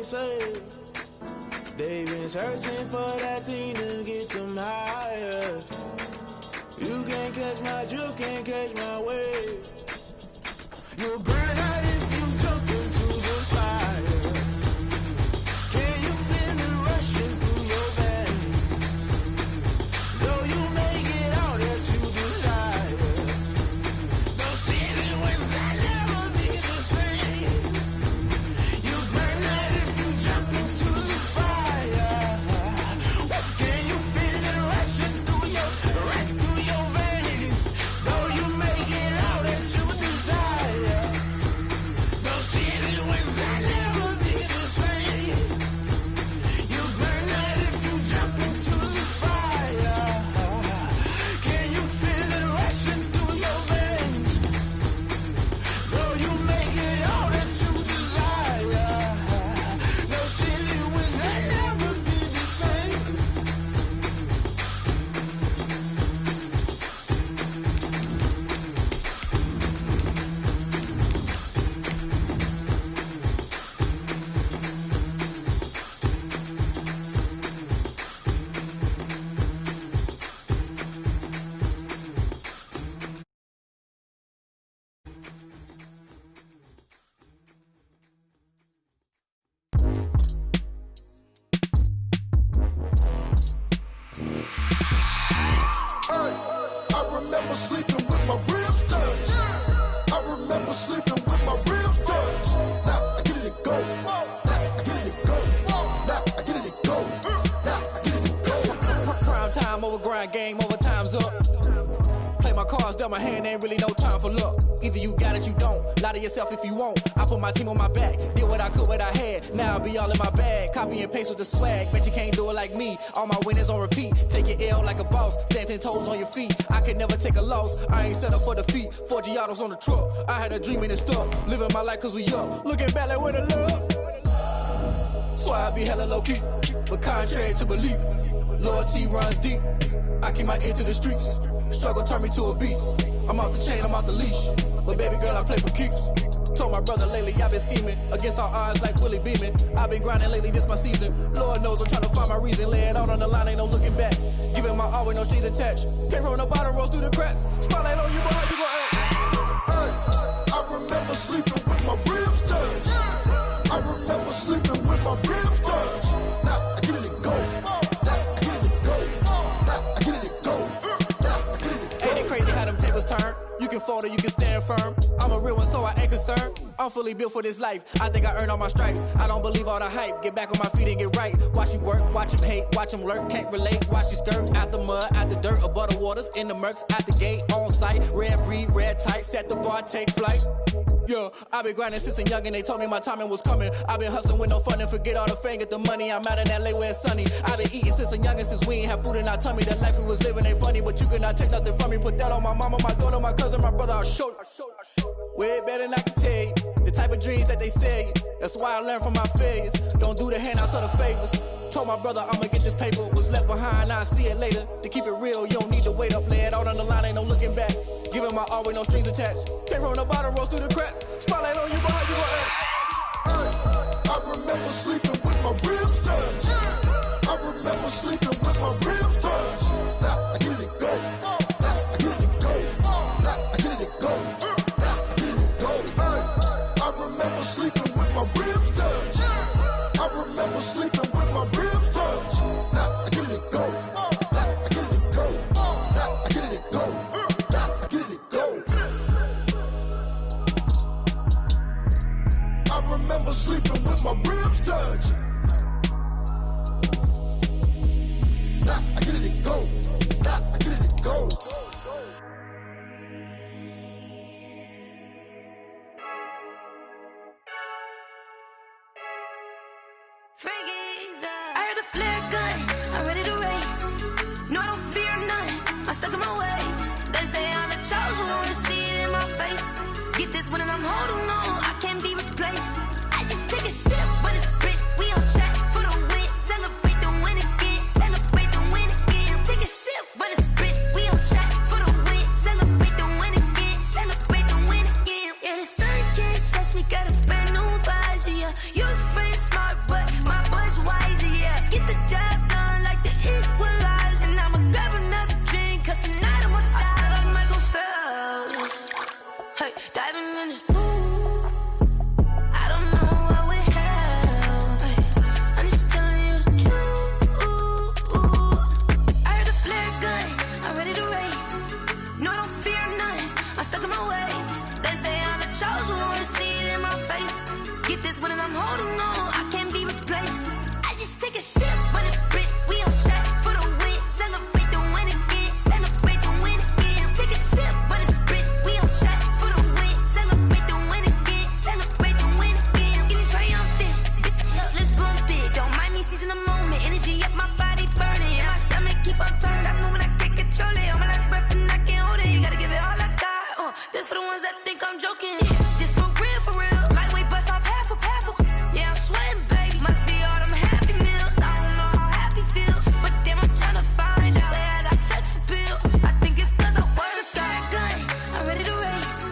say. They've been searching for that thing to get them higher. You can't catch my drift, can't catch my wave. You'll burn out if you jump into the fire. Can you feel it rushing through your veins? Though you make it all that you desire. Those ceiling winds that never be the same. You burn out if you jump into the fire. Can you feel it rushing through your veins? Though you make it all that you desire. Those ceiling winds that never be the same. You burn out if you jump into the fire. Can you feel it rushing through your veins? Though you make it all that you desire. Those ceiling winds that never be the same. I remember sleeping with my ribs touched. I remember sleeping with my ribs touched. Now I get it and go. Now I get it and go. Now I get it and go. Now I get it and go. Prime time over grind, game over, time's up. Play my cards, dealt my hand, ain't really no time for luck. Either you got it, you don't. Lie to yourself if you won't. I put my team on my back, did what I could, what I had. Now I be all in my bag, copy and paste with the swag. Bet you can't do it like me. All my winners on repeat. Take your L like a boss, stand 10 toes on your feet. I can never take a loss. I ain't set up for defeat. 4 Giottos on the truck. I had a dream and it stuck. Living my life cause we up. Looking back like where the love. Swear I be hella low key, but contrary to belief, loyalty runs deep. I keep my ear to the streets. Struggle turned me to a beast. I'm off the chain, I'm off the leash. But baby girl, I play for keeps. Told my brother lately I've been scheming against all odds like Willie Beeman. I've been grinding lately, this my season. Lord knows I'm trying to find my reason. Lay it out on the line, ain't no looking back. Giving my all with no strings attached. Came from the bottom, rose through the cracks. Spotlight on you, boy, how you gon' act? I remember sleeping with my ribs touched. I remember sleeping with my ribs touched. Now I get it and go. Now I get it and go. Now I get it and go. Now I get it and go. Ain't it crazy how them tables turn? You can fold or you can stand firm. I'm a real one, so I ain't concerned. I'm fully built for this life. I think I earned all my stripes. I don't believe all the hype. Get back on my feet and get right. Watch you work, watch him hate, watch him lurk. Can't relate, watch you skirt. Out the mud, out the dirt, above the waters, in the murks, out the gate, on site. Red breed, red tight, set the bar, take flight. Yeah, I been grinding since a young and they told me my timing was coming. I been hustling with no fun and forget all the fame, get the money. I'm out in LA where it's sunny. I been eating since a young and since we ain't have food in our tummy. The life we was living ain't funny, but you cannot take nothing from me. Put that on my mama, my daughter, my cousin, my brother, I'll show you. Way better than I can tell you. The type of dreams that they sell you. That's why I learned from my failures. Don't do the handouts or the favors. Told my brother I'ma get this paper. Was left behind, I'll see it later. To keep it real, you don't need to wait up. Lay it out on the line, ain't no looking back. Giving my all with no strings attached. Came from the bottom, rose through the cracks. Spotlight on you, boy, how you gon' act? I remember sleeping with my ribs touched. I remember sleeping with my ribs touched. Now I get it and go. Now I get it and go. Now I get it and go. Now I get it and go. I remember sleeping with my ribs touched. I remember sleeping with my ribs touched. Now I get it and go. Now I get it and go. Now I get it and go. Now I get it and go. I remember sleeping with my ribs touched. Now I get it and go. Now I get it and go. I heard a flare gun, I'm ready to race. No, I don't fear none, I'm stuck in my ways. They say I'm the chosen one, to see it in my face. Get this one and I'm holding on, I can't be replaced. I just take a sip, but it's split. We on track for the win. Celebrate the win again, celebrate the win again. Take a sip, but it's split. We on track for the win. Celebrate the win again, celebrate the win again. Yeah, the sun can't touch me, got a brand new visor. Yeah, you're a friend, smart, but Get this one and I'm holding on. I can't be replaced. I just take a sip, but it's split. We on track for the win. Celebrate the win again. Celebrate the win again. Take a sip, but it's split. We on track for the win. Celebrate the win again. Celebrate the win again. Getting triumphant. Let's bump it. Don't mind me seizing the moment. Energy up my body burning. And my stomach keep up turning. Stop moving, I can't control it. On my last breath and I can't hold it. You gotta give it all I got. This for the ones that think I'm joking. This for real, for real. Lightweight bust off half a. Yeah, I'm sweating, baby. Must be all them happy meals. I don't know how happy feels, but damn, I'm trying to find you. Say I got sex appeal. I think it's cause I work. Got a gun, I'm ready to race.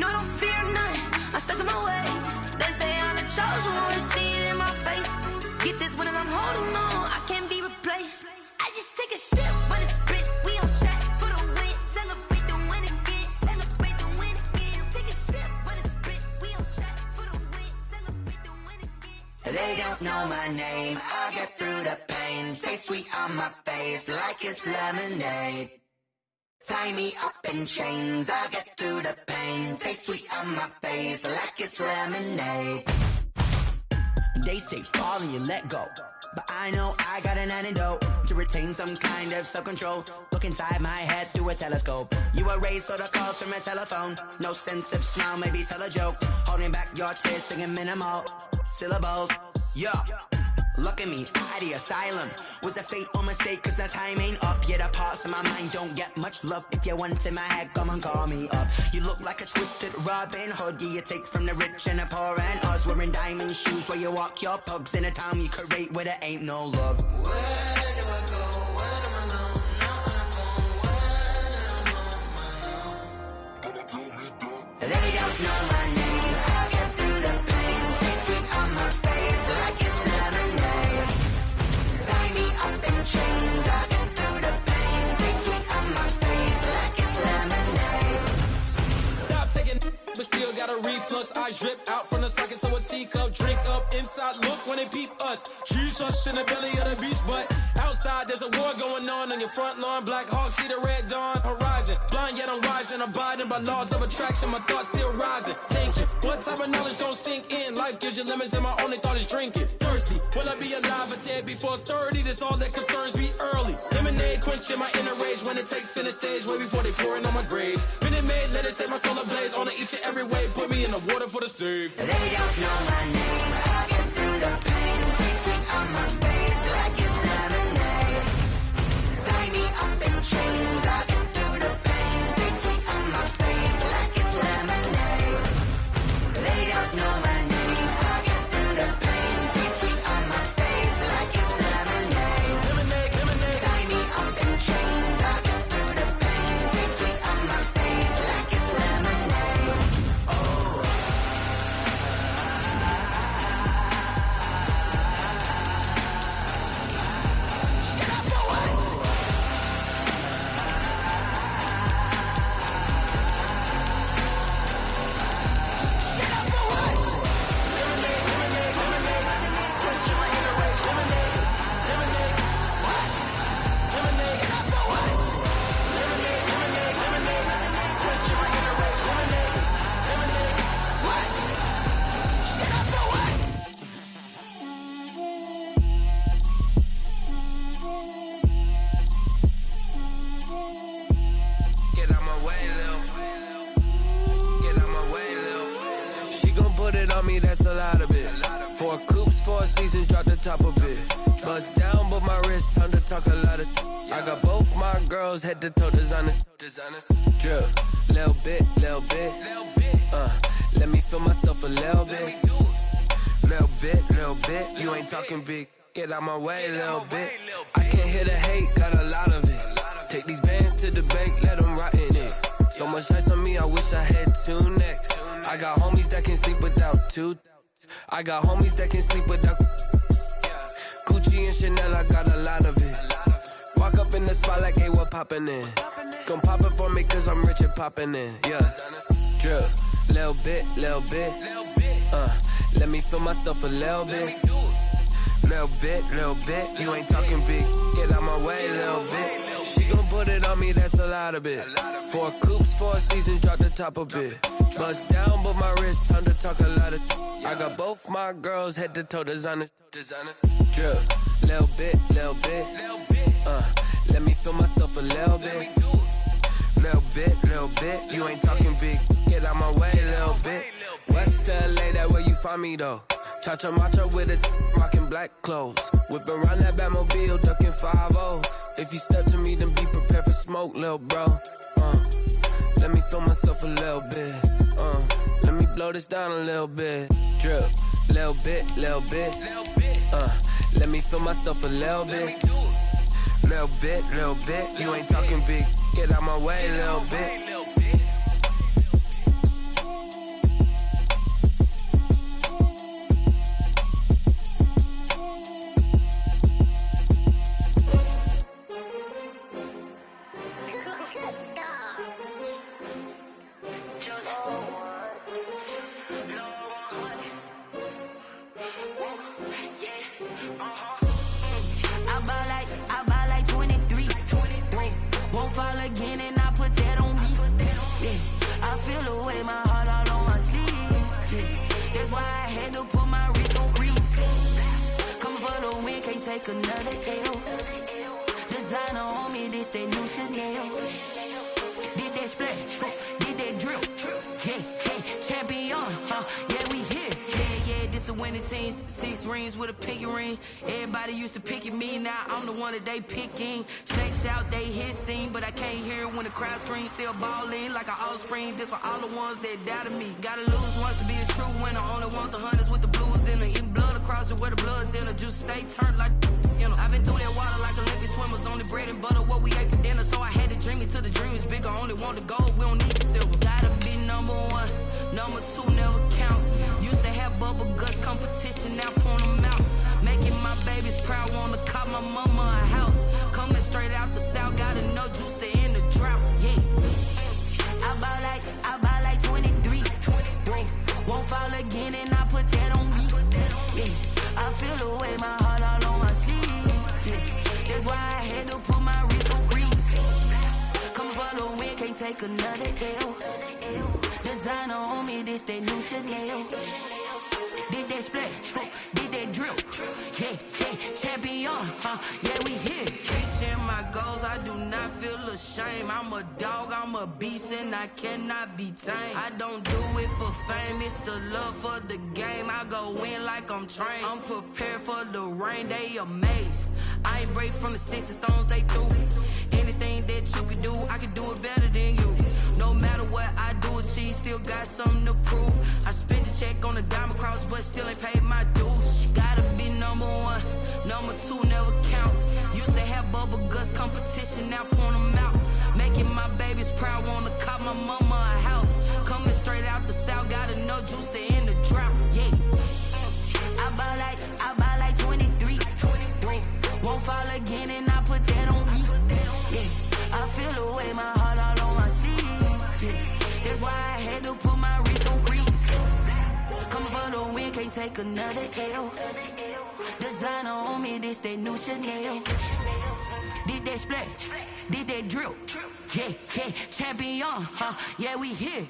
No, I don't fear nothing. I'm stuck in my ways. They say I'm the chosen one, to see it in my face. Get this one and I'm holding on. I can't be replaced. I just take a sip, but it's split. We on track for the win. Celebrate the win again. Celebrate the win again. Take a sip, but it's split. We on track for the win. Celebrate the win again. They don't know my name. I get through the pain. Taste sweet on my face like it's lemonade. Tie me up in chains. I get through the pain. Taste sweet on my face like it's lemonade. They say fall and you let go, but I know I got an antidote to retain some kind of self-control. Look inside my head through a telescope. You erase all the calls from a telephone. No sense of smile, maybe tell a joke. Holding back your tears, singing minimal syllables. Yeah, look at me, out the asylum. Was a fate or mistake, cause the time ain't up. Yet the parts of my mind don't get much love. If you want in my head, come and call me up. You look like a twisted Robin Hood. Yeah, you take from the rich and the poor and us. Wearing diamond shoes where you walk your pugs. In a town you create where there ain't no love. Where do I go? When I'm alone? Not on the phone. When I'm on my own. They don't know my name. I get through the pain. Taste sweet on my face like it's lemonade. Tie me up in chains. I get through the pain. Taste sweet on my face like it's lemonade. Stop taking but still got a reflux. Eyes drip out from the socket to a teacup. Drink up inside, look when they peep us. Jesus in the belly of the beast, but outside there's a war going on your front lawn. Black Hawk see the red dawn horizon. Blind yet I'm rising, abiding by laws of attraction. My thoughts still rising, thinking what type of knowledge don't sink in? Life gives you lemons and my only thought is drinking. Thirsty, will I be alive or dead before 30? That's all that concerns me early. Lemonade quenching my inner rage when it takes center stage way before they pouring on my grave. Minute Maid, let it set my soul ablaze on each and every way. Put me in the water for the save. They don't know my name. I get through the pain. Taste sweet on my face like it's lemonade. Tie me up in chains. I get through the pain. Taste sweet on my face like it's lemonade. They don't know my name. I get through the pain. Taste sweet on my face like it's lemonade. Lemonade, lemonade. Tie me up in chains. I get through the pain. Taste sweet on my face like it's lemonade. Get out my way, Lil. Get out my way, Lil. She gon' put it on me, that's a lot of it. 4 coops, 4 seasons, drop the top of it. Bust down, but my wrist, time to talk a lot of. I got both my girls, head to toe designer. Drip, little bit, little bit. Let me feel myself a little bit. Little bit, you ain't talking big. Get out my way, little bit. I can't hear the hate, got a lot of it. Take these bands to the bank, let them rot in it. So much ice on me, I wish I had 2 necks. I got homies that can sleep without 2. I got homies that can sleep without. Gucci and Chanel, I got a lot of it. Walk up in the spot like, hey, what poppin' in? Gon' pop it for me, cause I'm rich and poppin' in. Yeah, drip, little bit. Let me feel myself a little bit. Little bit, you ain't talking big. Get out my way, little bit. She gon' put it on me, that's a lot of it. 4 coops, 4 seasons, drop the top of it. Bust down, but my wrist, time to talk a lot of. I got both my girls head to toe designer. Drip, little bit. Let me feel myself a little bit. Little bit. You ain't talking big. Get out my way, little bit. West LA, that where you find me though. Cha-cha matcha with a rockin' black clothes. Whippin' around that Batmobile, duckin' 5-0. If you step to me, then be prepared for smoke, lil' bro. Let me feel myself a little bit. Let me blow this down a little bit. Drip, little bit. Let me feel myself a little bit. Little bit. You ain't talking big. Get out my way, little bit. I buy like 23. Won't fall again and I put that on me. Yeah, I feel the way my heart all on my sleeve. Yeah, that's why I had to put my wrist on freeze. Coming for the win, can't take another L. Designer on me, this that new Chanel. Did that splash, did that drill. Yeah, champion, yeah, we here. Yeah, this the winning team. 6 rings with a pinky ring. Everybody used to pick at me, now I'm the one that they picking. Snakes out, they hit scene, but I can't hear it when the crowd screams. Still ballin' like an offspring. This for all the ones that doubted me. Gotta lose once to be a true winner. Only want the hunters with the blues in it. Eating blood across it where the blood dinner. Juice stay turned like, you know. I've been through that water like Olympic swimmers. Only bread and butter, what we ate for dinner. So I had to dream it till the dream is bigger. Only want the gold, we don't need the silver. Gotta be number 1, number 2 never count. Used to have bubble guts competition, now point them out. Making my babies proud, wanna cop my mama a house. Coming straight out the south, gotta know juice to end the drought. Yeah, I buy like 23. Won't fall again and I put that on me. Yeah, I feel the way my heart all on my sleeve. Yeah, that's why I had to put my wrist on freeze. Coming for the win, can't take another L. Designer on me, this that new Chanel. Did that splash, did that drill. Yeah, champion, yeah, we here. Reaching my goals, I do not feel ashamed. I'm a dog, I'm a beast, and I cannot be tamed. I don't do it for fame, it's the love for the game. I go in like I'm trained. I'm prepared for the rain, they amazed. I ain't break from the sticks and stones they threw. Anything that you could do, I could do it better than you. No matter what I do, achieve, still got something to prove. I spent the check on the diamond cross, but still ain't paid my dues. Gotta be number 1, number 2 never count. Used to have bubble guts competition, now point them out. Making my babies proud, wanna cop my mama a house. Coming straight out the south, gotta know juice to end the drought. Yeah, I buy like 23. Won't fall again and I put that on me. Yeah, I feel the way my heart all on my sleeve. Yeah, that's why I had to put my wrist on freeze. Coming for the win, can't take another L. Designer on me, this that new Chanel. Did that splash, did that drill. Yeah, champion, yeah, we here.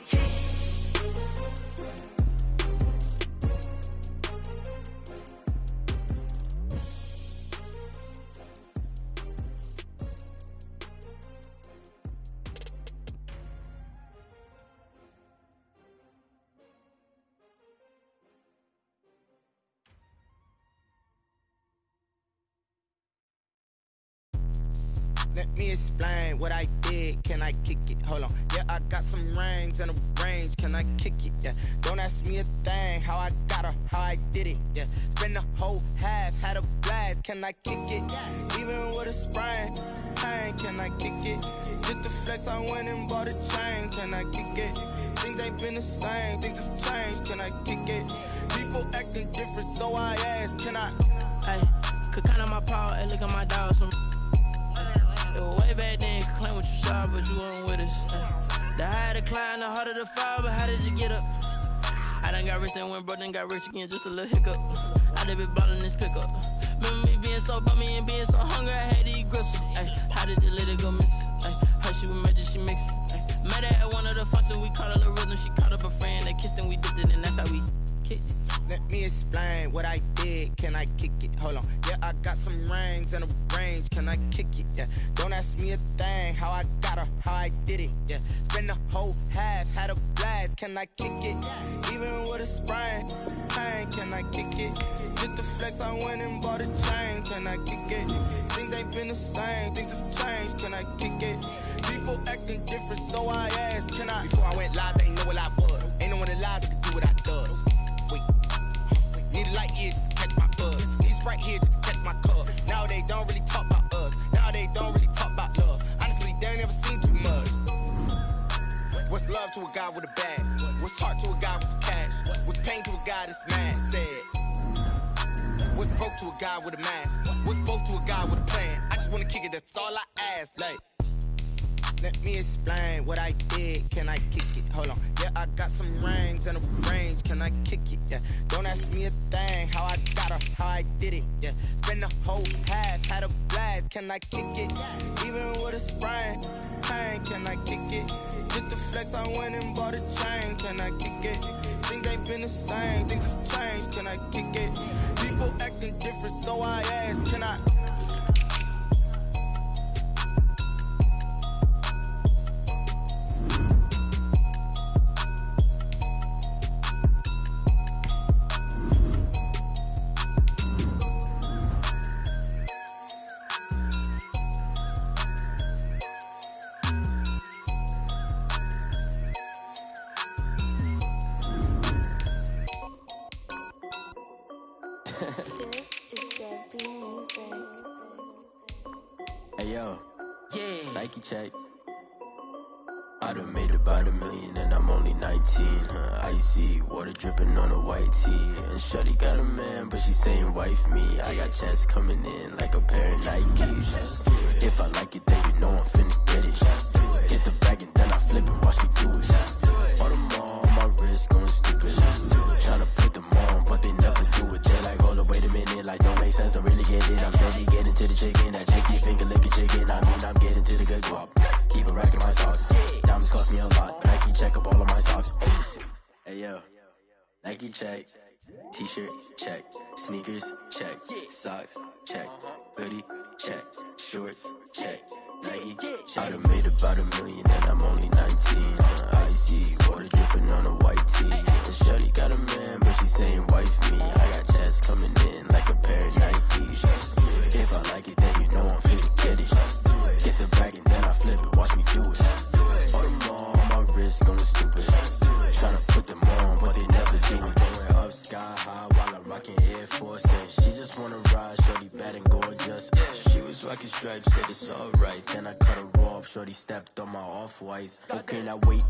Let me explain what I did. Can I kick it? Hold on. Yeah, I got some rings and a range. Can I kick it? Yeah. Don't ask me a thing. How I got her, how I did it. Yeah. Spend the whole half, had a blast. Can I kick it? Even with a sprain, pain. Can I kick it? Just the flex, I went and bought a chain. Can I kick it? Things ain't been the same. Things have changed. Can I kick it? People acting different, so I ask. Can I? Hey, could count on my paw and look at my dog. Some it was way back then, could claim what you saw, but you weren't with us. The higher the climb, the harder the fall, but how did you get up? I done got rich and went broke, then got rich again, just a little hiccup. I done been ballin' this pickup. Remember me being so bummy and being so hungry, I had to eat gristle. Ay, how did you let it go miss? Ay, how she was magic, she mixed. Met her at one of the functions, we caught a little rhythm. She caught up a friend, they kissed and we dipped it, and that's how we kicked it. Let me explain what I did. Can I kick it? Hold on. Yeah, I got some rings and a range. Can I kick it? Yeah. Don't ask me a thing. How I got her, how I did it. Yeah. Spend the whole half, had a blast. Can I kick it? Even with a sprain. Hey, can I kick it? Just the flex, I went and bought a chain. Can I kick it? Things ain't been the same. Things have changed. Can I kick it? People acting different, so I asked. Can I? Before I went live, they ain't know what I was. Ain't no one alive that could do what I does. Wait. Need a light here just to catch my buzz. Need Sprite here just to catch my cup. Now they don't really talk about us. Now they don't really talk about love. Honestly, they ain't never seen too much. What's love to a guy with a bag? What's heart to a guy with cash? What's pain to a guy that's mad? Said. What's broke to a guy with a mask? What's broke to a guy with a plan? I just wanna kick it, that's all I ask. Like, let me explain what I did. Can I kick it? Hold on. Yeah, I got some rings and a range. Can I kick it? Yeah. Don't ask me a thing. How I got her, how I did it. Yeah. Spend the whole half, had a blast. Can I kick it? Even with a sprain. Hey, can I kick it? Just the flex, I went and bought a chain. Can I kick it? Things ain't been the same. Things have changed. Can I kick it? People acting different, so I ask. Can I? Hey yo, yeah, Nike check. I done made about $1 million and I'm only 19. Icy water dripping on a white tee. And shorty got a man, but she saying wife me. I got checks coming in like a pair of Nikes. If I like it, then you know I'm finna get it. Get the bag and then I flip it, watch me do it. All them on my wrist going stupid. Tryna put them on, but they never do it. They like, hold up, wait a minute, like don't make sense, don't really get it. I'm steady getting to the chicken, that jakey finger licking chicken. I mean, I'm getting to the good guap. Keep a rack in my sauce. Diamonds cost me a lot. Nike check up all of my stocks. Hey yo, Nike check. T-shirt check. Sneakers check. Socks check. Hoodie check. Shorts check. Nike check. I done made about $1 million and I'm only 19. Icy water dripping on a white tee. And shorty got a man, but she saying wife me. I got checks coming in like a pair of Nikes. If I like it, then you know I'm finna get it. Get the bag and then I flip it, watch me do it. All them on my wrist going stupid. Tryna put them on, but they never do it. Going up sky high while I'm rocking Air Force. And she just wanna ride, shorty bad and gorgeous. She was rocking stripes, said it's alright. Then I cut her off, shorty stepped on my off-whites. Okay, now wait.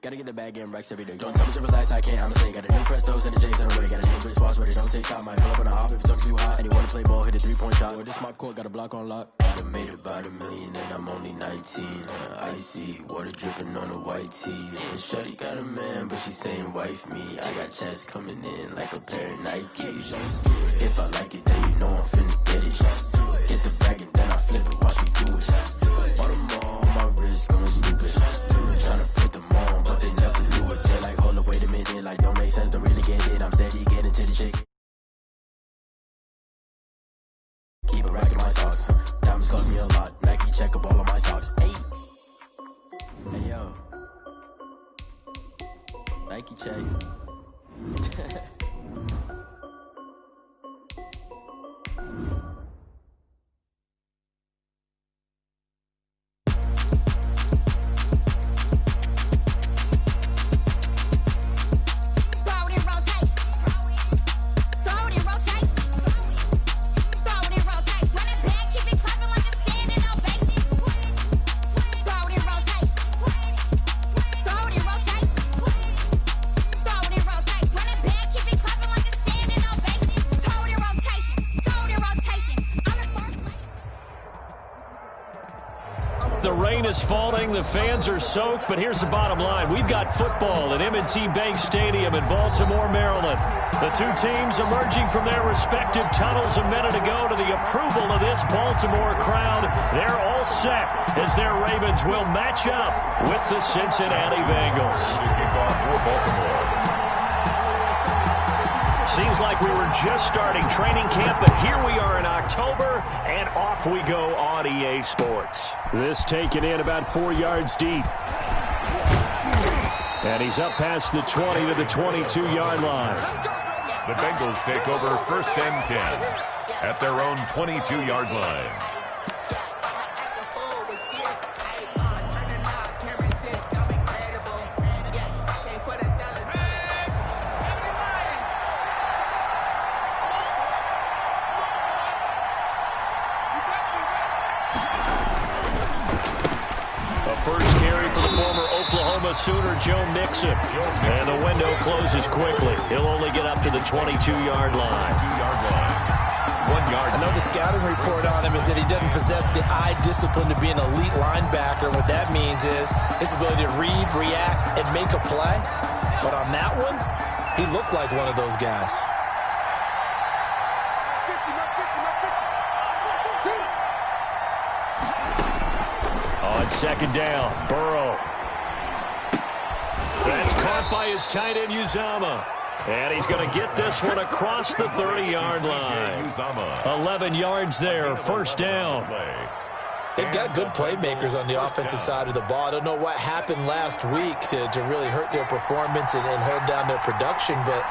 Gotta get the bag and racks every day. Don't tell me to relax, I can't, I'm a snake. Got a new Prestos and a J's in the way. Got a new wrist watch where they don't take time. Might pull up on a hop if it's too hot. And you wanna play ball, hit a 3-point shot. Or this my court, got a block on lock. I done made about $1 million and I'm only 19. Icy water dripping on a white tee. And shorty got a man, but she saying wife me. I got checks coming in like a pair of Nikes. If I like it, then you know I'm finna get it. Get the bag and then I flip it, watch me do it. All them on my wrist going stupid. Tryna put them on, but they never do it. They're like, hold up, wait a minute, like don't make sense, don't really get it. I'm steady getting to the chicken. Keep a rack in my socks. Diamonds cost me a lot. Nike check up all of my stocks. Hey yo, Nike check. the rain is falling, the fans are soaked, but here's the bottom line. We've got football at M&T Bank Stadium in Baltimore, Maryland. The two teams emerging from their respective tunnels a minute ago to the approval of this Baltimore crowd. They're all set as their Ravens will match up with the Cincinnati Bengals. Seems like we were just starting training camp, but here we are in October, and off we go on EA Sports. This taken in about 4 yards deep. And he's up past the 20 to the 22-yard line. The Bengals take over 1st and 10 at their own 22-yard line. Sooner Joe Mixon. And the window closes quickly. He'll only get up to the 22-yard line. 1 yard. I know the scouting report on him is that he doesn't possess the eye discipline to be an elite linebacker. What that means is his ability to read, react, and make a play. But on that one, he looked like one of those guys. On 2nd down, Burrow. That's caught by his tight end, Uzama. And he's going to get this one across the 30-yard line. 11 yards there, 1st down. They've got good playmakers on the offensive side of the ball. I don't know what happened last week to really hurt their performance and hold down their production, but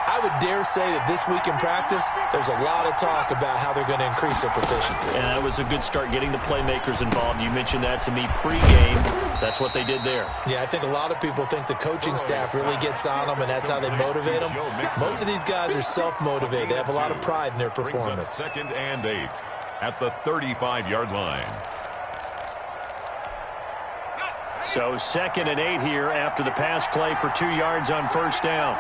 I would dare say that this week in practice, there's a lot of talk about how they're going to increase their proficiency. And that was a good start getting the playmakers involved. You mentioned that to me pregame. That's what they did there. Yeah, I think a lot of people think the coaching staff really gets on them, and that's how they motivate them. Most of these guys are self-motivated. They have a lot of pride in their performance. 2nd and 8 at the 35-yard line. So 2nd and 8 here after the pass play for 2 yards on 1st down.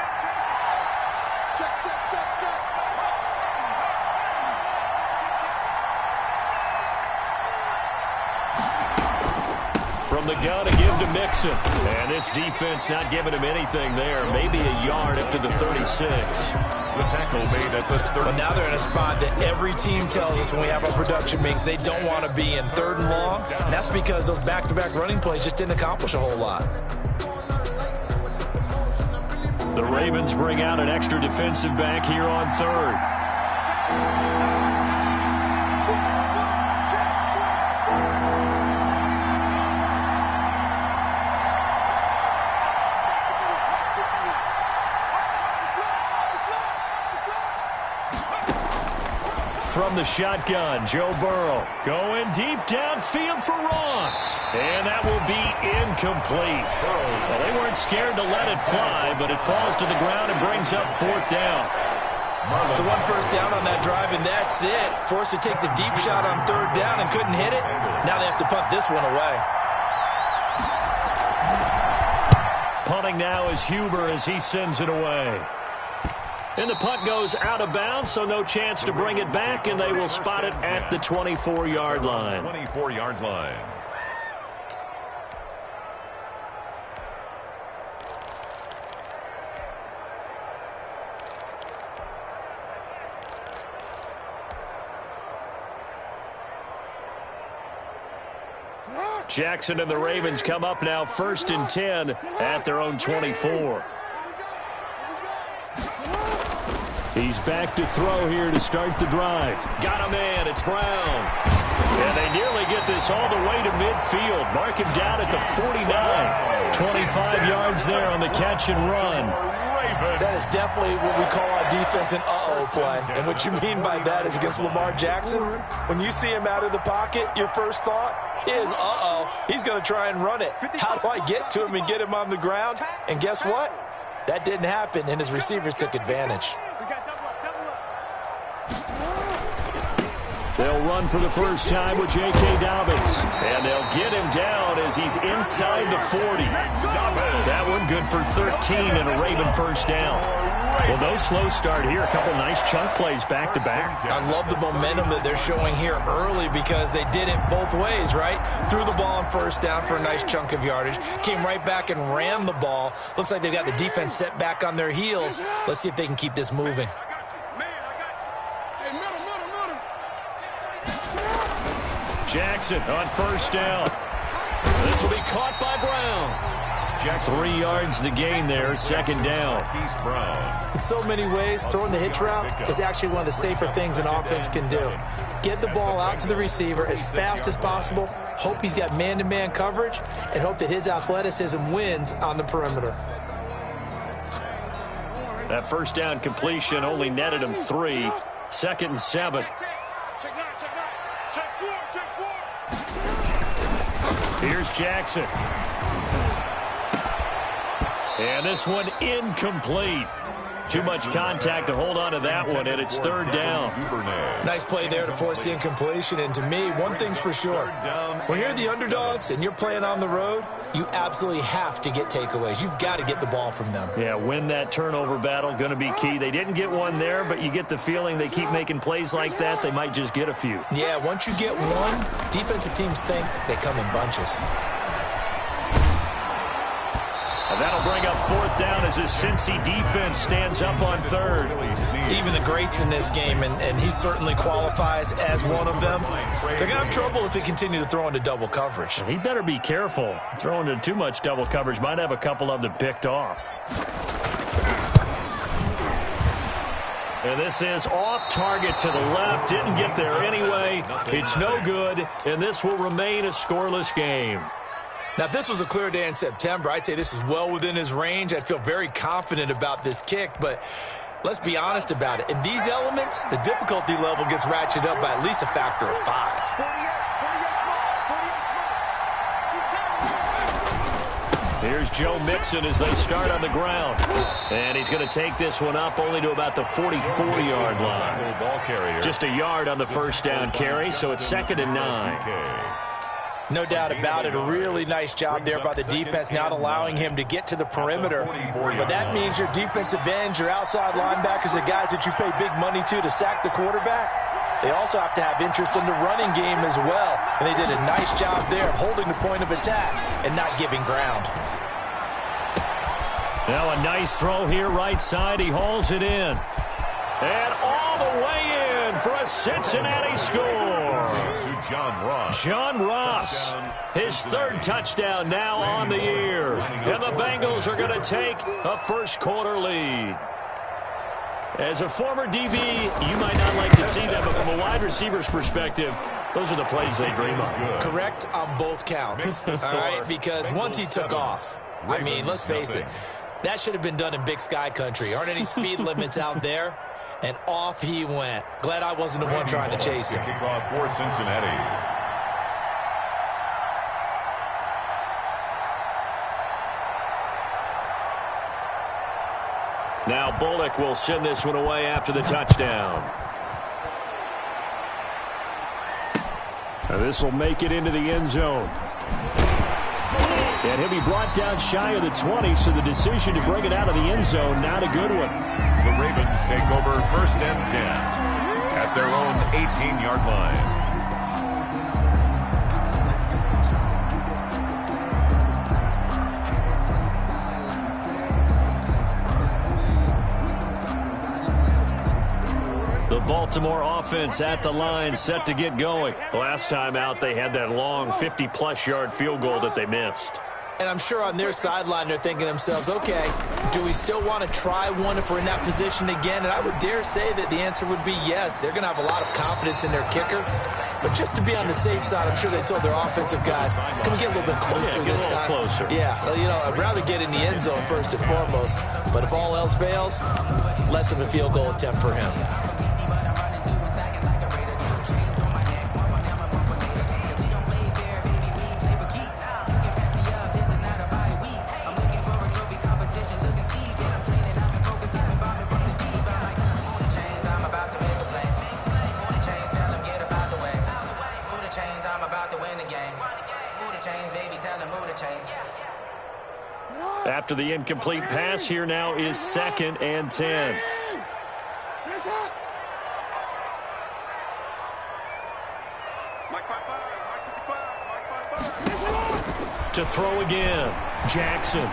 From the gun to give to Mixon. And this defense not giving him anything there. Maybe a yard up to the 36. The tackle made at the 30. But now they're in a spot that every team tells us when we have our production meetings they don't want to be in 3rd and long. And that's because those back-to-back running plays just didn't accomplish a whole lot. The Ravens bring out an extra defensive back here on 3rd. From the shotgun, Joe Burrow going deep downfield for Ross. And that will be incomplete. Well, they weren't scared to let it fly, but it falls to the ground and brings up 4th down. So 1 first down on that drive, and that's it. Forced to take the deep shot on 3rd down and couldn't hit it. Now they have to punt this one away. Punting now is Huber as he sends it away. And the punt goes out of bounds, so no chance to bring it back, and they will spot it at the 24-yard line. 24-yard line. Jackson and the Ravens come up now 1st and 10 at their own 24. He's back to throw here to start the drive. Got a man. It's Brown. And they nearly get this all the way to midfield. Mark him down at the 49. 25 yards there on the catch and run. That is definitely what we call on defense an uh-oh play. And what you mean by that is against Lamar Jackson, when you see him out of the pocket, your first thought is, uh-oh, he's going to try and run it. How do I get to him and get him on the ground? And guess what? That didn't happen, and his receivers took advantage. They'll run for the first time with J.K. Dobbins. And they'll get him down as he's inside the 40. That one good for 13 and a Raven first down. Well, no slow start here. A couple nice chunk plays back-to-back. I love the momentum that they're showing here early because they did it both ways, right? Threw the ball on first down for a nice chunk of yardage. Came right back and ran the ball. Looks like they've got the defense set back on their heels. Let's see if they can keep this moving. Jackson on first down. This will be caught by Brown. 3 yards the gain there, second down. In so many ways, throwing the hitch route is actually one of the safer things an offense can do. Get the ball out to the receiver as fast as possible, hope he's got man-to-man coverage, and hope that his athleticism wins on the perimeter. That first down completion only netted him 3. 2nd and 7. Here's Jackson. And this one incomplete. Too much contact to hold on to that one, and it's 3rd down. Nice play there to force the incompletion. And to me, one thing's for sure. When you're the underdogs and you're playing on the road, you absolutely have to get takeaways. You've got to get the ball from them. Yeah, win that turnover battle, going to be key. They didn't get one there, but you get the feeling they keep making plays like that, they might just get a few. Yeah, once you get one, defensive teams think they come in bunches. And that'll bring up 4th down as his Cincy defense stands up on 3rd. Even the greats in this game, and he certainly qualifies as one of them, they're going to have trouble if they continue to throw into double coverage. He better be careful. Throwing into too much double coverage might have a couple of them picked off. And this is off target to the left. Didn't get there anyway. It's no good, and this will remain a scoreless game. Now, if this was a clear day in September, I'd say this is well within his range. I'd feel very confident about this kick, but let's be honest about it. In these elements, the difficulty level gets ratcheted up by at least a factor of 5. Here's Joe Mixon as they start on the ground. And he's going to take this one up only to about the 44-yard line. Just a yard on the first down carry, so it's 2nd and 9. No doubt about it. A really nice job there by the defense, not allowing him to get to the perimeter. But that means your defensive ends, your outside linebackers, the guys that you pay big money to sack the quarterback, they also have to have interest in the running game as well. And they did a nice job there of holding the point of attack and not giving ground. Now a nice throw here right side. He hauls it in. And all the way in for a Cincinnati score. John Ross, his 3rd touchdown now on the year. And the Bengals are going to take a first-quarter lead. As a former DB, you might not like to see them, but from a wide receiver's perspective, those are the plays they dream of. Correct on both counts, all right? Because once he took off, I mean, let's face it, that should have been done in Big Sky country. Aren't any speed limits out there? And off he went. Glad I wasn't the one trying to chase him. Kickoff for Cincinnati. Now Bullock will send this one away after the touchdown. Now this will make it into the end zone. And he'll be brought down shy of the 20, so the decision to bring it out of the end zone, not a good one. The Ravens take over 1st and 10 at their own 18-yard line. The Baltimore offense at the line, set to get going. Last time out, they had that long 50-plus yard field goal that they missed. And I'm sure on their sideline they're thinking to themselves, okay, do we still want to try one if we're in that position again? And I would dare say that the answer would be yes. They're going to have a lot of confidence in their kicker. But just to be on the safe side, I'm sure they told their offensive guys, can we get a little bit closer this time? Closer. Yeah, you know, I'd rather get in the end zone first and foremost. But if all else fails, less of a field goal attempt for him. After the incomplete pass, here now is 2nd and 10. To throw again, Jackson.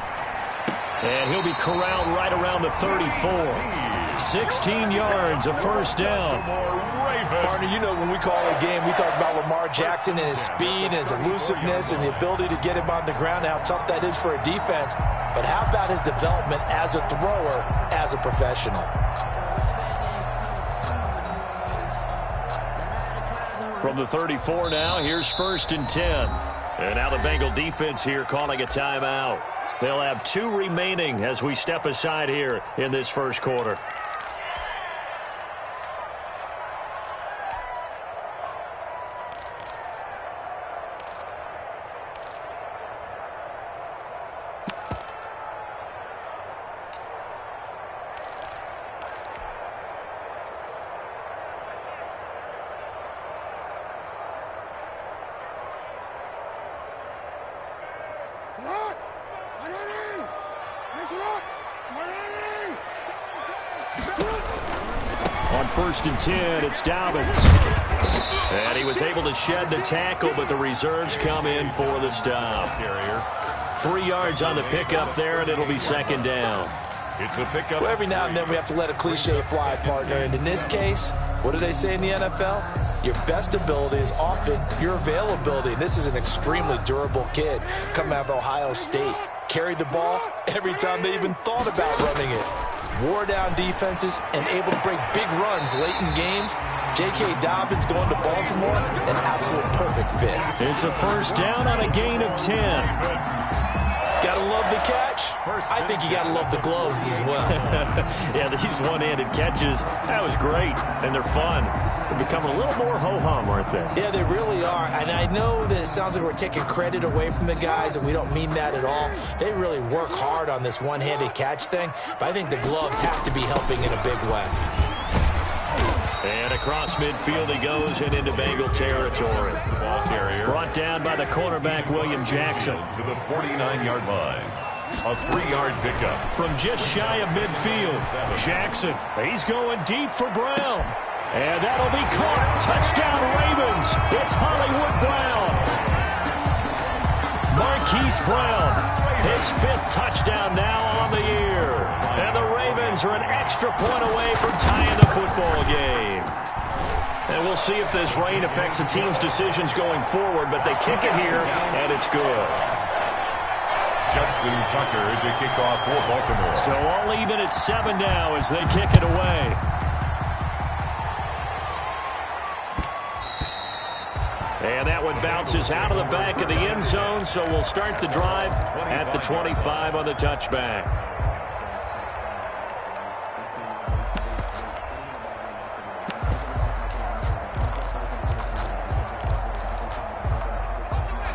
And he'll be corralled right around the 34. 16 yards, a first down. Partner, you know when we call a game, we talk about Lamar Jackson and his speed and his elusiveness and the ability to get him on the ground, how tough that is for a defense. But how about his development as a thrower, as a professional? From the 34 now, here's 1st and 10. And now the Bengal defense here calling a timeout. They'll have 2 remaining as we step aside here in this first quarter. On 1st and 10, it's Dobbins. And he was able to shed the tackle, but the reserves come in for the stop. 3 yards on the pickup there, and it'll be 2nd down. It's a pickup. Well, every now and then we have to let a cliche fly, partner. And in this case, what do they say in the NFL? Your best ability is often your availability. This is an extremely durable kid coming out of Ohio State. Carried the ball every time they even thought about running it. Wore down defenses and able to break big runs late in games. J.K. Dobbins going to Baltimore, an absolute perfect fit. It's a first down on a gain of 10. Gotta love the catch. I think you gotta love the gloves as well. Yeah, these one-handed catches, that was great, and they're fun. They're becoming a little more ho-hum, aren't they? Yeah, they really are, and I know that it sounds like we're taking credit away from the guys, and we don't mean that at all. They really work hard on this one-handed catch thing, but I think the gloves have to be helping in a big way. And across midfield he goes and into Bengal territory. Ball carrier. Brought down by the cornerback, William Jackson. To the 49-yard line. A 3-yard pickup. From just shy of midfield, Jackson, he's going deep for Brown. And that'll be caught. Touchdown Ravens. It's Hollywood Brown. Marquise Brown, his 5th touchdown now on the year. And the Ravens are an extra point away from tying the football game. And we'll see if this rain affects the team's decisions going forward, but they kick it here, and it's good. Justin Tucker to kick off for Baltimore. So all even at 7 now as they kick it away. And that one bounces out of the back of the end zone, so we'll start the drive at the 25 on the touchback.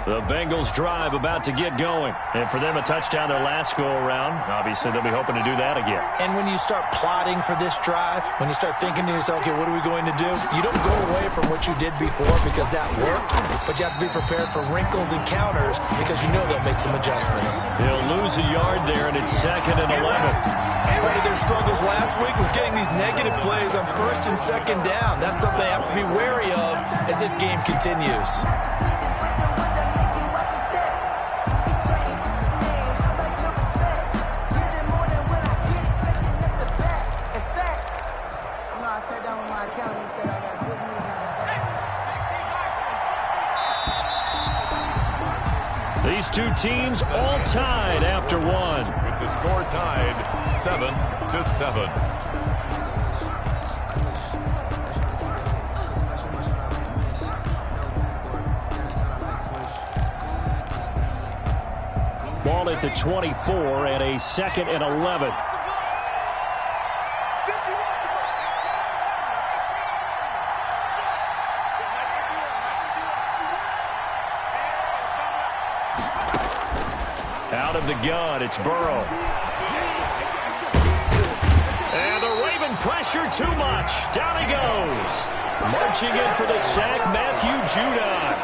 The Bengals drive about to get going. And for them, a touchdown their last go-around. Obviously, they'll be hoping to do that again. And when you start plotting for this drive, when you start thinking to yourself, okay, what are we going to do? You don't go away from what you did before because that worked, but you have to be prepared for wrinkles and counters because you know they'll make some adjustments. They'll lose a yard there, and it's 2nd and 11. Part of their struggles last week was getting these negative plays on 1st and 2nd down. That's something they have to be wary of as this game continues. These two teams all tied after one. With the score tied 7-7. Ball at the 24 and a 2nd and 11. Out of the gun, it's Burrow. And the Raven pressure too much. Down he goes. Marching in for the sack, Matthew Judon.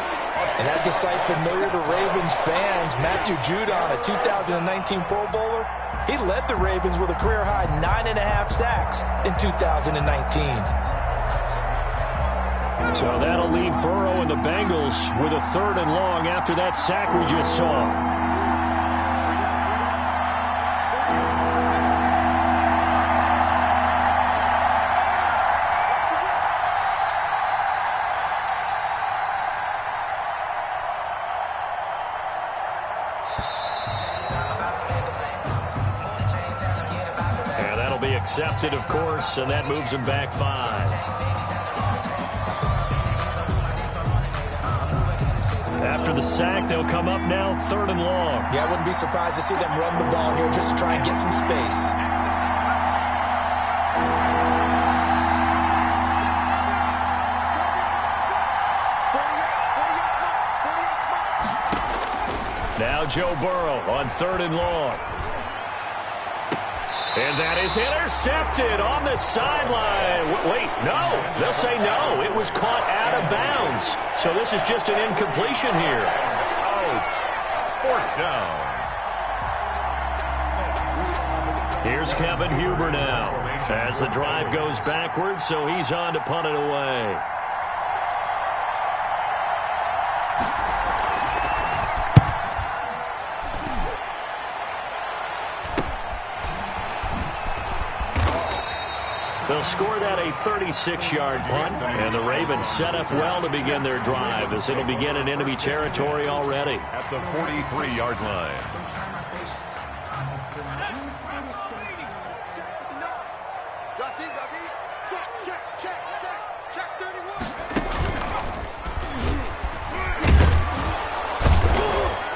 And that's a sight familiar to Ravens fans. Matthew Judon, a 2019 Pro Bowler, he led the Ravens with a career-high 9.5 sacks in 2019. So that'll leave Burrow and the Bengals with a 3rd and long after that sack we just saw. Accepted, of course, and that moves him back 5. After the sack, they'll come up now 3rd and long. Yeah, I wouldn't be surprised to see them run the ball here just to try and get some space. Now Joe Burrow on 3rd and long. And that is intercepted on the sideline. Wait, no. They'll say no. It was caught out of bounds. So this is just an incompletion here. Out. 4th down. Here's Kevin Huber now as the drive goes backwards, so he's on to punt it away. They'll score that a 36-yard punt, and the Ravens set up well to begin their drive as it'll begin in enemy territory already. At the 43-yard line.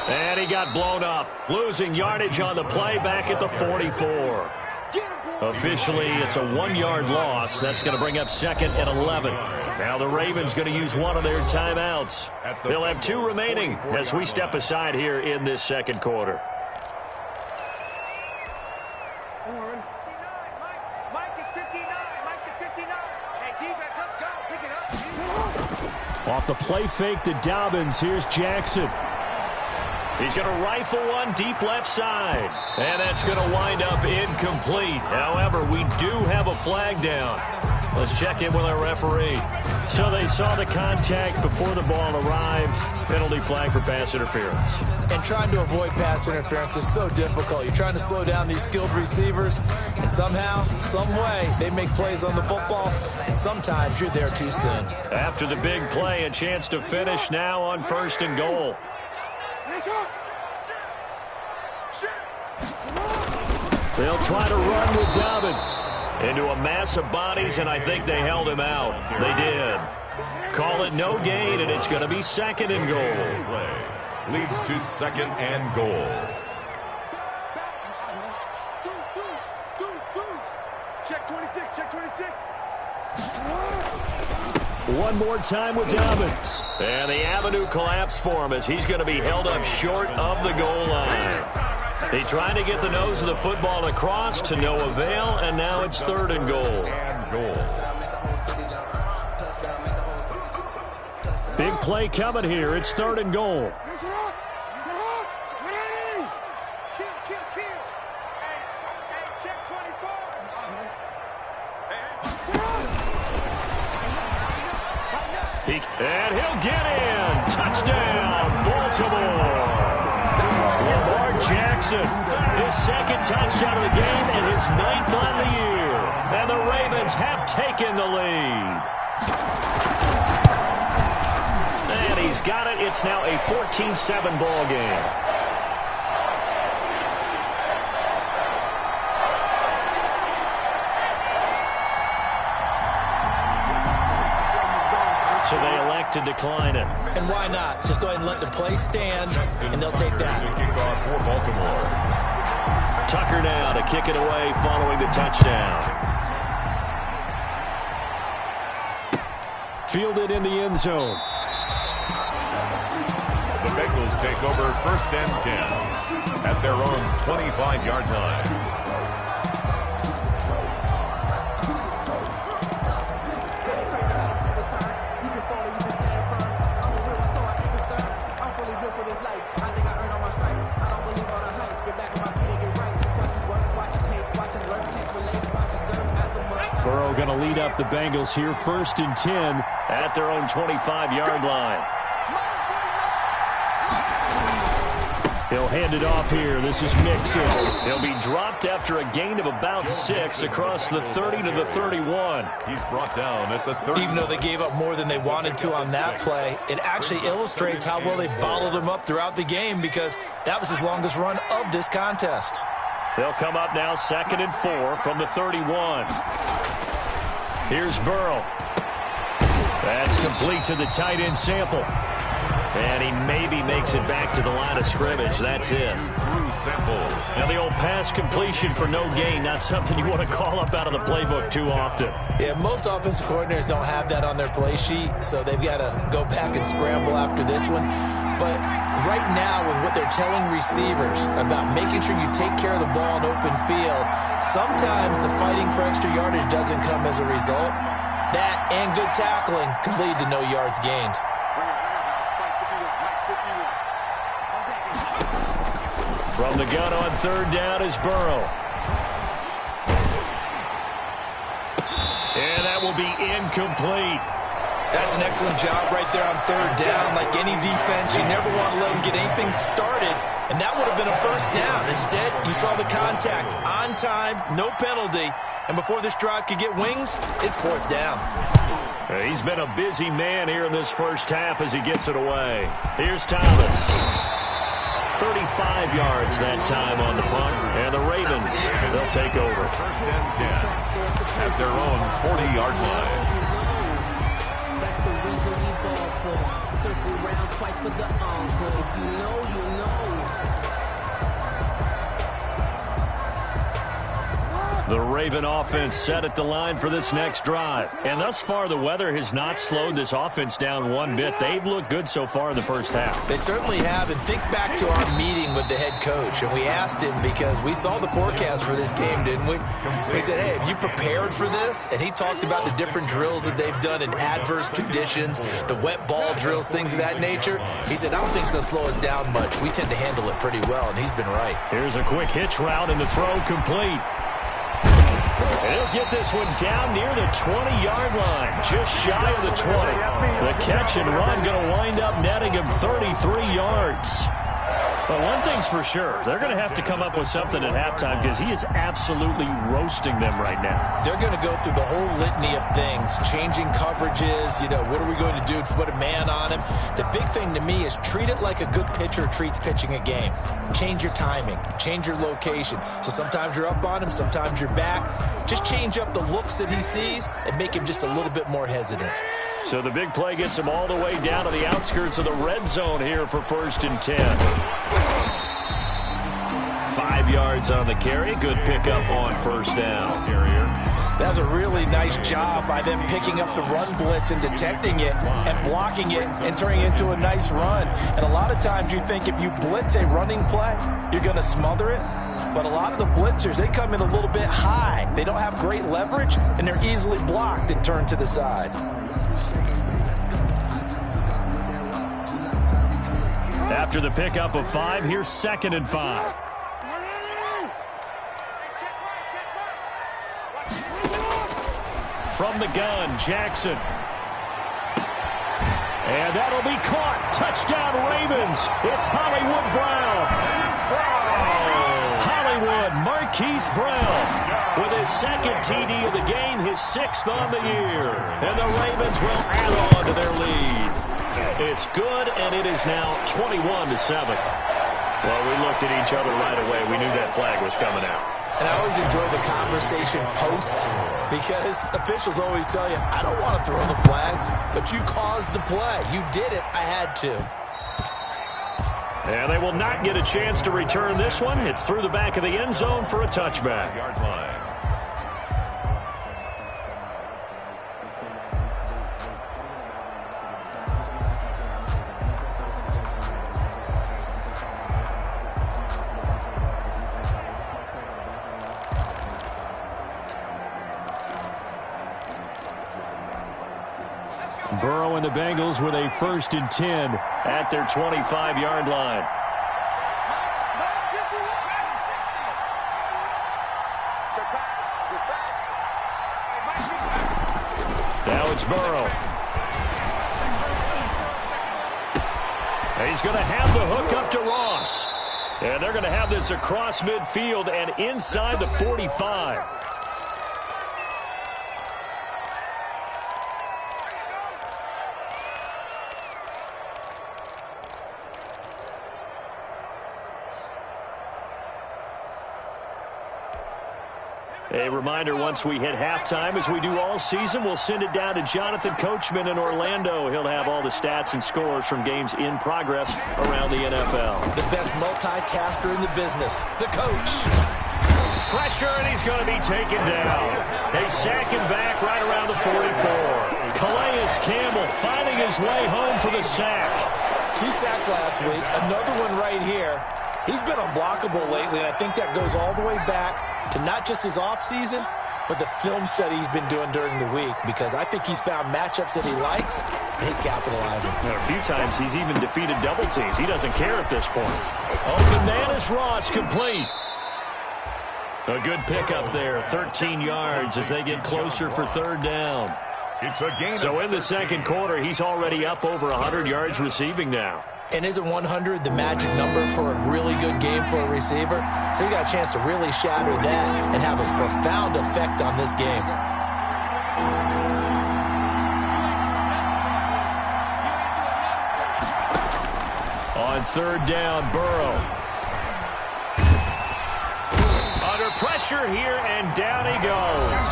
And he got blown up, losing yardage on the play back at the 44. Officially, it's a 1-yard loss. That's going to bring up 2nd and 11. Now the Ravens going to use one of their timeouts. They'll have 2 remaining as we step aside here in this 2nd quarter. Mike is 59. Mike to 59. Hey, defense, let's go. Pick it up. Off the play fake to Dobbins, here's Jackson. He's going to rifle one deep left side. And that's going to wind up incomplete. However, we do have a flag down. Let's check in with our referee. So they saw the contact before the ball arrived. Penalty flag for pass interference. And trying to avoid pass interference is so difficult. You're trying to slow down these skilled receivers, and somehow, some way, they make plays on the football, and sometimes you're there too soon. After the big play, a chance to finish now on 1st and goal. They'll try to run with Dobbins into a mass of bodies, and I think they held him out. They did. Call it no gain, and it's going to be 2nd and goal. Play leads to 2nd and goal. Check 26, check 26. One more time with Dobbins. And the avenue collapsed for him as he's going to be held up short of the goal line. He tried to get the nose of the football across to no avail, and now it's 3rd and goal. Big play coming here. It's 3rd and goal. And he'll get in. Touchdown, Baltimore. Lamar Jackson, his 2nd touchdown of the game and his 9th on the year. And the Ravens have taken the lead. And he's got it. It's now a 14-7 ball game. So they elect to decline it. And why not? Just go ahead and let the play stand, and they'll take that. Kickoff for Baltimore. Tucker now to kick it away following the touchdown. Fielded in the end zone. The Bengals take over 1st and 10 at their own 25-yard line. going to lead up the Bengals here, 1st and 10 at their own 25-yard line. He'll hand it off here. This is Mixon. He'll be dropped after a gain of about 6 across the 30 to the 31. He's brought down at the 30. Even though they gave up more than they wanted to on that play, it actually illustrates how well they bottled him up throughout the game, because that was his longest run of this contest. They'll come up now 2nd and 4 from the 31. Here's Burrow. That's complete to the tight end Sample. And he maybe makes it back to the line of scrimmage. That's it. Now the old pass completion for no gain, not something you want to call up out of the playbook too often. Yeah, most offensive coordinators don't have that on their play sheet, so they've got to go back and scramble after this one. But right now, with what they're telling receivers about making sure you take care of the ball in open field, sometimes the fighting for extra yardage doesn't come as a result. That and good tackling can lead to no yards gained. From the gun on 3rd down is Burrow. And that will be incomplete. That's an excellent job right there on 3rd down. Like any defense, you never want to let them get anything started, and that would have been a 1st down. Instead, you saw the contact on time, no penalty, and before this drive could get wings, it's 4th down. He's been a busy man here in this first half as he gets it away. Here's Thomas. 35 yards that time on the punt, and the Ravens, they'll take over. 1st and 10 at their own 40-yard line. That's the reason we ball for. Circle round twice for the encore. If you know, you know. The Raven offense set at the line for this next drive. And thus far, the weather has not slowed this offense down one bit. They've looked good so far in the first half. They certainly have. And think back to our meeting with the head coach. And we asked him, because we saw the forecast for this game, didn't we? We said, hey, have you prepared for this? And he talked about the different drills that they've done in adverse conditions, the wet ball drills, things of that nature. He said, I don't think it's going to slow us down much. We tend to handle it pretty well, and he's been right. Here's a quick hitch route, and the throw complete. He'll get this one down near the 20-yard line, just shy of the 20. The catch and run going to wind up netting him 33 yards. But one thing's for sure, they're going to have to come up with something at halftime, because he is absolutely roasting them right now. They're going to go through the whole litany of things, changing coverages, what are we going to do to put a man on him? The big thing to me is treat it like a good pitcher treats pitching a game. Change your timing, change your location. So sometimes you're up on him, sometimes you're back. Just change up the looks that he sees and make him just a little bit more hesitant. So the big play gets him all the way down to the outskirts of the red zone here for 1st and 10. 5 yards on the carry. Good pickup on 1st down. That was a really nice job by them picking up the run blitz and detecting it and blocking it and turning it into a nice run. And a lot of times you think if you blitz a running play, you're going to smother it. But a lot of the blitzers, they come in a little bit high. They don't have great leverage, and they're easily blocked and turned to the side. After the pickup of 5, here's 2nd and 5. From the gun, Jackson. And that'll be caught. Touchdown, Ravens. It's Hollywood Brown. Hollywood, Marquise Brown, with his 2nd TD of the game, his 6th on the year. And the Ravens will add on to their lead. It's good, and it is now 21-7. Well, we looked at each other right away. We knew that flag was coming out. And I always enjoy the conversation post, because officials always tell you, I don't want to throw the flag, but you caused the play. You did it. I had to. And they will not get a chance to return this one. It's through the back of the end zone for a touchback. Yard line. Burrow and the Bengals with a 1st and 10 at their 25-yard line. Burrow. He's going to have the hook up to Ross. And they're going to have this across midfield and inside the 45. A reminder, once we hit halftime, as we do all season, we'll send it down to Jonathan Coachman in Orlando. He'll have all the stats and scores from games in progress around the NFL. The best multitasker in the business, the coach. Pressure, and he's going to be taken down. They sack him back right around the 44. Calais Campbell finding his way home for the sack. 2 sacks last week, another one right here. He's been unblockable lately, and I think that goes all the way back to not just his offseason, but the film study he's been doing during the week, because I think he's found matchups that he likes, and he's capitalizing. A few times he's even defeated double teams. He doesn't care at this point. Open man is Ross, complete. A good pickup there, 13 yards as they get closer for third down. It's a gain. So in the second quarter, he's already up over 100 yards receiving now. And isn't 100 the magic number for a really good game for a receiver? So you got a chance to really shatter that and have a profound effect on this game. On third down, Burrow. Under pressure here, and down he goes.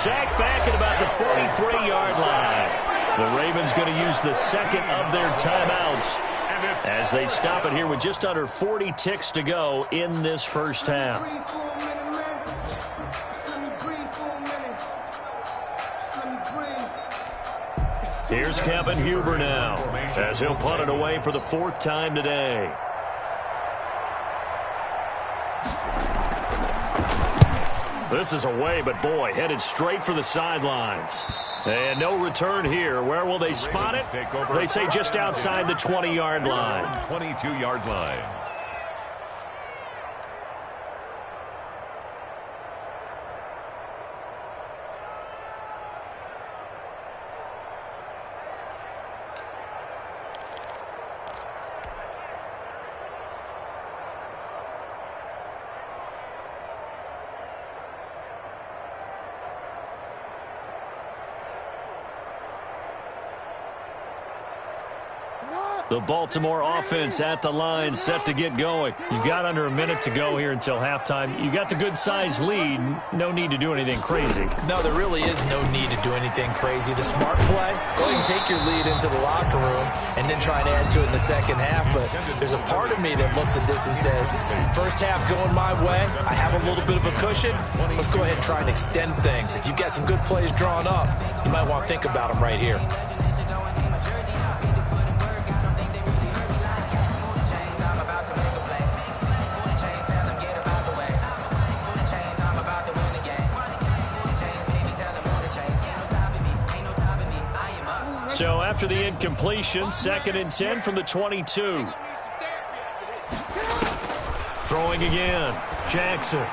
Sacked back at about the 43-yard line. The Ravens going to use the second of their timeouts as they stop it here with just under 40 ticks to go in this first half. Here's Kevin Huber now as he'll punt it away for the 4th time today. This is away, but boy, headed straight for the sidelines. And no return here. Where will they spot it? They say just outside the 20-yard line. 22-yard line. The Baltimore offense at the line, set to get going. You've got under a minute to go here until halftime. You got the good-sized lead. No need to do anything crazy. No, there really is no need to do anything crazy. The smart play, go ahead and take your lead into the locker room and then try and add to it in the second half. But there's a part of me that looks at this and says, first half going my way, I have a little bit of a cushion. Let's go ahead and try and extend things. If you've got some good plays drawn up, you might want to think about them right here. So after the incompletion, 2nd and 10 from the 22. Throwing again. Jackson.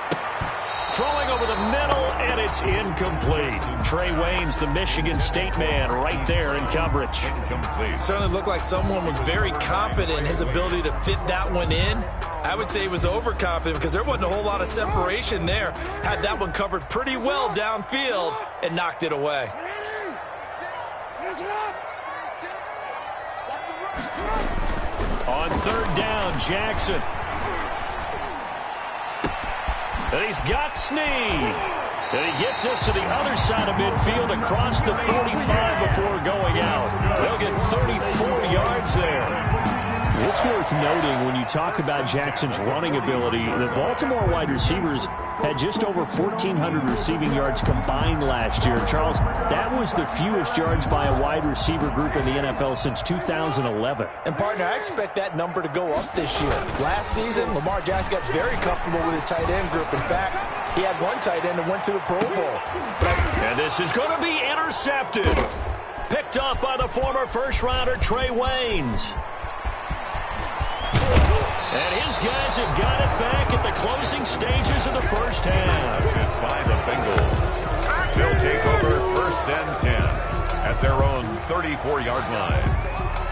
Throwing over the middle, and it's incomplete. Trey Waynes, the Michigan State man, right there in coverage. It certainly looked like someone was very confident in his ability to fit that one in. I would say he was overconfident because there wasn't a whole lot of separation there. Had that one covered pretty well downfield and knocked it away. On third down, Jackson. And he's got Snead. And he gets us to the other side of midfield across the 45 before going out. They'll get 34 yards there. It's worth noting when you talk about Jackson's running ability, the Baltimore wide receivers had just over 1,400 receiving yards combined last year. Charles, that was the fewest yards by a wide receiver group in the NFL since 2011. And, partner, I expect that number to go up this year. Last season, Lamar Jackson got very comfortable with his tight end group. In fact, he had one tight end that went to the Pro Bowl. And this is going to be intercepted. Picked off by the former first-rounder Trey Waynes. And his guys have got it back at the closing stages of the first half. By the Bengals. They'll take over 1st and 10 at their own 34-yard line.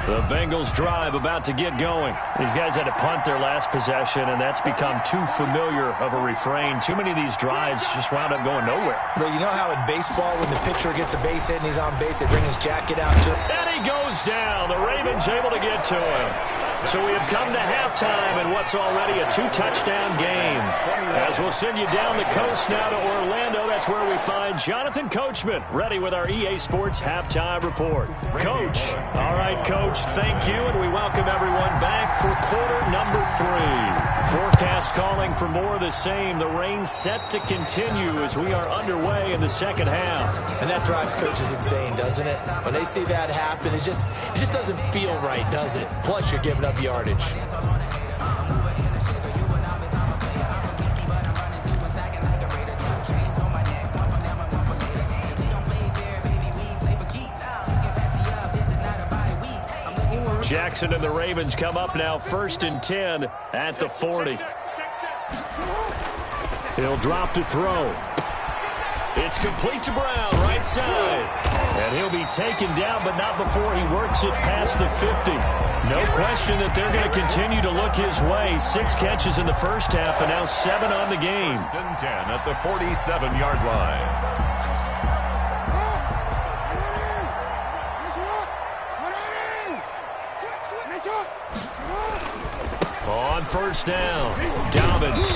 The Bengals drive about to get going. These guys had to punt their last possession, and that's become too familiar of a refrain. Too many of these drives just wound up going nowhere. But you know how in baseball, when the pitcher gets a base hit and he's on base, they bring his jacket out to him? And he goes down. The Ravens able to get to him. So we have come to halftime in what's already a 2-touchdown game. As we'll send you down the coast now to Orlando, that's where we find Jonathan Coachman, ready with our EA Sports Halftime Report. Coach. All right, Coach, thank you, and we welcome everyone back for quarter number 3. Forecast calling for more of the same. The rain set to continue as we are underway in the second half. And that drives coaches insane, doesn't it? When they see that happen, it just doesn't feel right, does it? Plus, you're giving up yardage. Jackson and the Ravens come up now 1st and 10 at the 40. He'll drop to throw. It's complete to Brown, right side. And he'll be taken down, but not before he works it past the 50. No question that they're going to continue to look his way. 6 catches in the first half and now 7 on the game. 1st and 10 at the 47-yard line. On first down, Dobbins.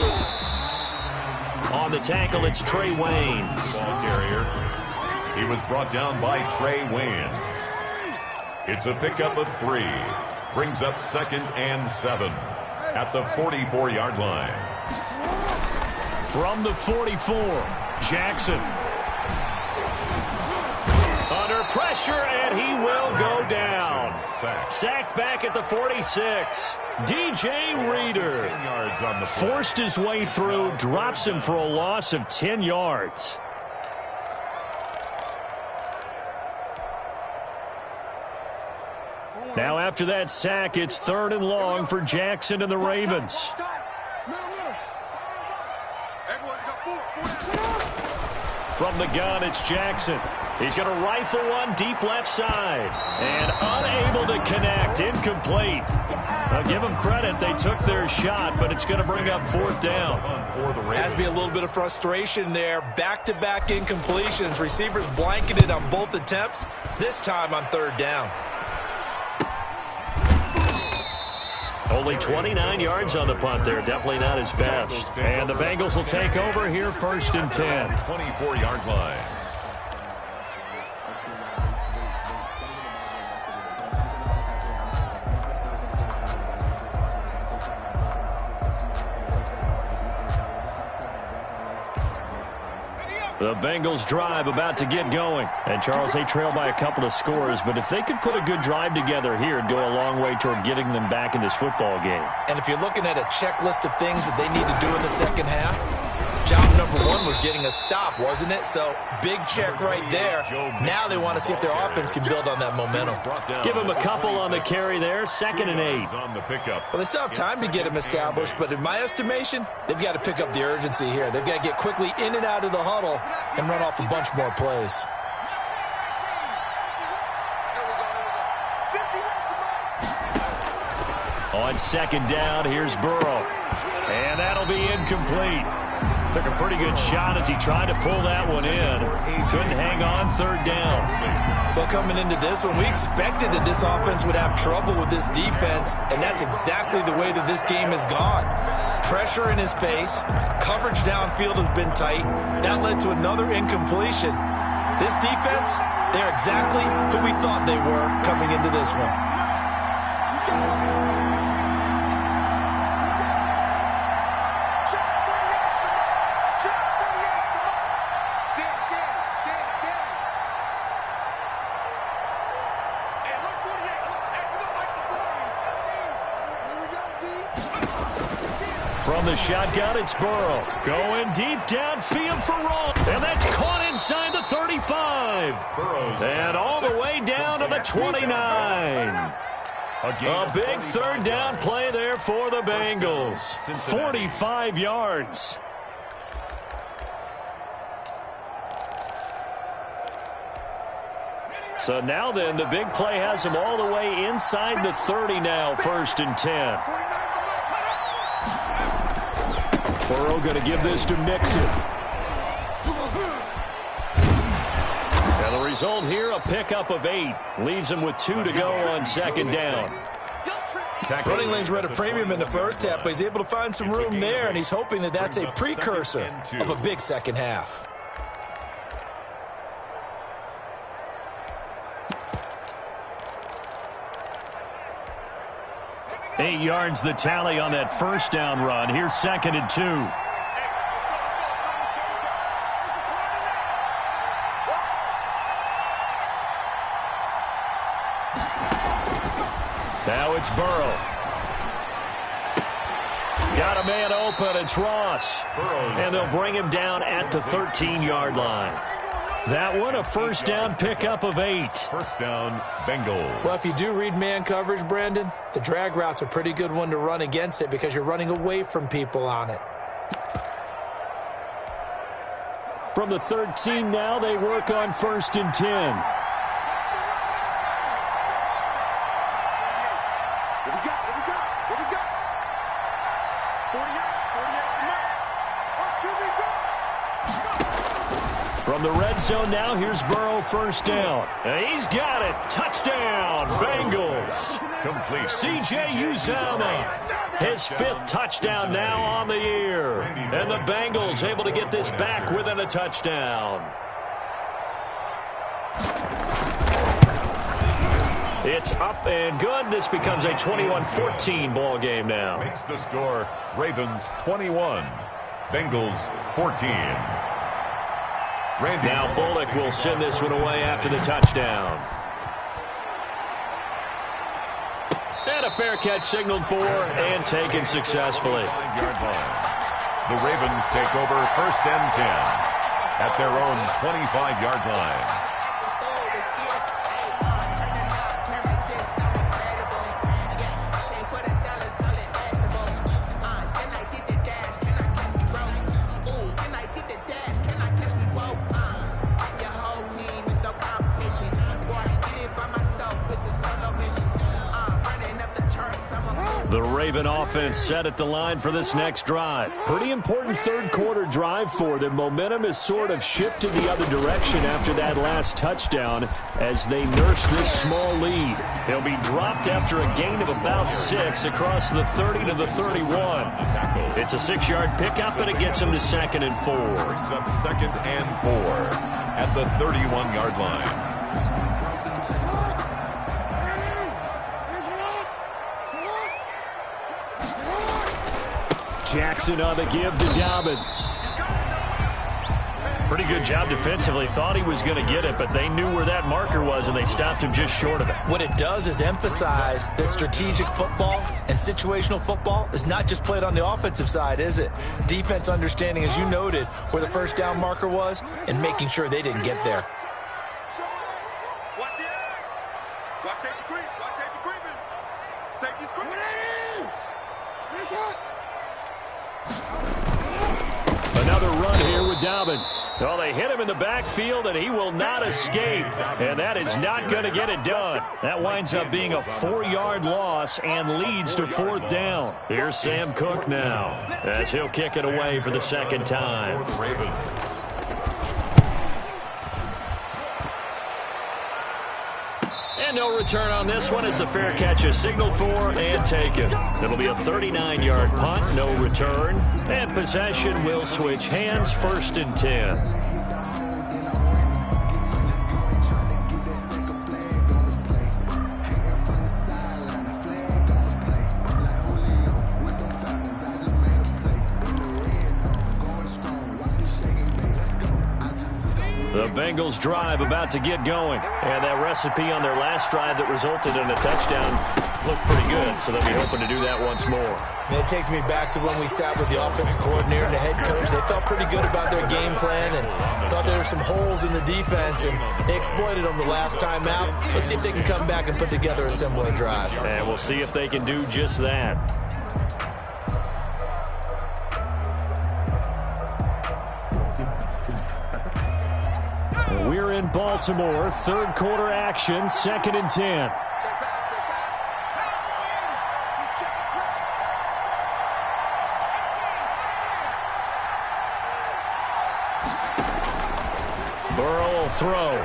On the tackle, it's Trey Waynes. Ball carrier. He was brought down by Trey Waynes. It's a pickup of 3. Brings up 2nd and 7 at the 44-yard line. From the 44, Jackson. Under pressure, and he will go down. Sacked back at the 46. DJ Reader forced his way through, drops him for a loss of 10 yards. Now after that sack, it's 3rd and long for Jackson and the Ravens. From the gun, it's Jackson. He's going to rifle one deep left side. And unable to connect. Incomplete. I'll give them credit. They took their shot, but it's going to bring up 4th down. Has to be a little bit of frustration there. Back-to-back incompletions. Receivers blanketed on both attempts. This time on 3rd down. Only 29 yards on the punt there. Definitely not his best. And the Bengals will take over here 1st and 10. 24-yard line. The Bengals drive about to get going. And, Charles, they trail by a couple of scores, but if they could put a good drive together here, it'd go a long way toward getting them back in this football game. And if you're looking at a checklist of things that they need to do in the second half, job number 1 was getting a stop, wasn't it? So, big check right there. Now they want to see if their offense can build on that momentum. Give them a couple on the carry there, 2nd and 8. Well, they still have time to get them established, but in my estimation, they've got to pick up the urgency here. They've got to get quickly in and out of the huddle and run off a bunch more plays. On 2nd down, here's Burrow. And that'll be incomplete. Took a pretty good shot as he tried to pull that one in. Couldn't hang on 3rd down. Well, coming into this one, we expected that this offense would have trouble with this defense, and that's exactly the way that this game has gone. Pressure in his face. Coverage downfield has been tight. That led to another incompletion. This defense, they're exactly who we thought they were coming into this one. From the shotgun, it's Burrow. Going deep downfield for Roll. And that's caught inside the 35. And all the way down to the 29. A big 3rd down play there for the Bengals. 45 yards. So now then, the big play has them all the way inside the 30 now, 1st and 10. Burrow going to give this to Mixon. And the result here, a pickup of 8. Leaves him with 2 to go on 2nd down. Running lanes were at a premium in the first half, but he's able to find some room there, and he's hoping that that's a precursor of a big second half. 8 yards the tally on that 1st down run. Here's 2nd and 2. Now it's Burrow. Got a man open. It's Ross. And they'll bring him down at the 13-yard line. That one, a 1st down pickup of 8. 1st down, Bengals. Well, if you do read man coverage, Brandon, the drag route's a pretty good one to run against it because you're running away from people on it. From the 13 now, they work on 1st and 10. From the red zone now, here's Burrow, 1st down. And he's got it. Touchdown, Bengals. Complete. C.J. Uzomah, his 5th touchdown now on the year. And the Bengals able to get this back within a touchdown. It's up and good. This becomes a 21-14 ball game now. Makes the score Ravens 21, Bengals 14. Now Bullock will send this one away after the touchdown. And a fair catch signaled for and taken successfully. The Ravens take over 1st and 10 at their own 25-yard line. The Raven offense set at the line for this next drive. Pretty important 3rd quarter drive for them. Momentum has sort of shifted the other direction after that last touchdown as they nurse this small lead. They'll be dropped after a gain of about 6 across the 30 to the 31. It's a 6-yard pickup, and it gets them to 2nd and 4. Brings up 2nd and 4 at the 31-yard line. Jackson on the give to Dobbins. Pretty good job defensively. Thought he was going to get it, but they knew where that marker was, and they stopped him just short of it. What it does is emphasize that strategic football and situational football is not just played on the offensive side, is it? Defense understanding, as you noted, where the 1st down marker was and making sure they didn't get there. Watch the eye. Watch safety creep. Watch safety creeping. Safety's creeping. Another run here with Dobbins. Well, they hit him in the backfield, and he will not escape. And that is not going to get it done. That winds up being a 4-yard loss and leads to 4th down. Here's Sam Cook now as he'll kick it away for the 2nd time. And no return on this one as the fair catch is signaled for and taken. It'll be a 39-yard punt, no return. And possession will switch hands, 1st and 10. The Bengals drive about to get going. And that recipe on their last drive that resulted in a touchdown looked pretty good, so they'll be hoping to do that once more. And it takes me back to when we sat with the offensive coordinator and the head coach. They felt pretty good about their game plan and thought there were some holes in the defense, and they exploited them the last time out. Let's see if they can come back and put together a similar drive. And we'll see if they can do just that. We're in Baltimore. Third quarter action, 2nd and 10. Burrow will throw.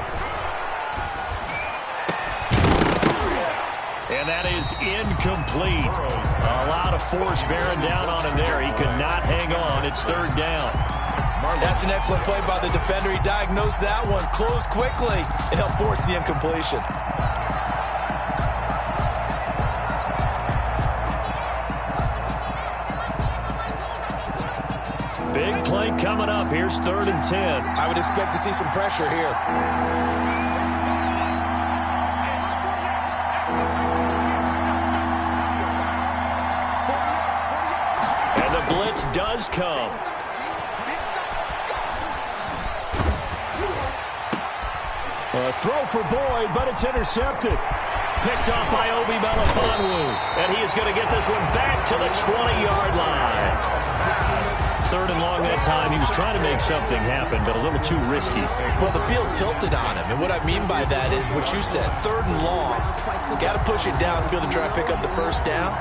And that is incomplete. A lot of force bearing down on him there. He could not hang on. It's 3rd down. That's an excellent play by the defender. He diagnosed that one, closed quickly, and helped force the incompletion. Big play coming up. Here's 3rd and 10. I would expect to see some pressure here. Blitz does come. A throw for Boyd, but it's intercepted. Picked off by Obi Melifonwu. And he is going to get this one back to the 20-yard line. 3rd and long that time. He was trying to make something happen, but a little too risky. Well, the field tilted on him. And what I mean by that is what you said. 3rd and long. Got to push it downfield to try and pick up the first down.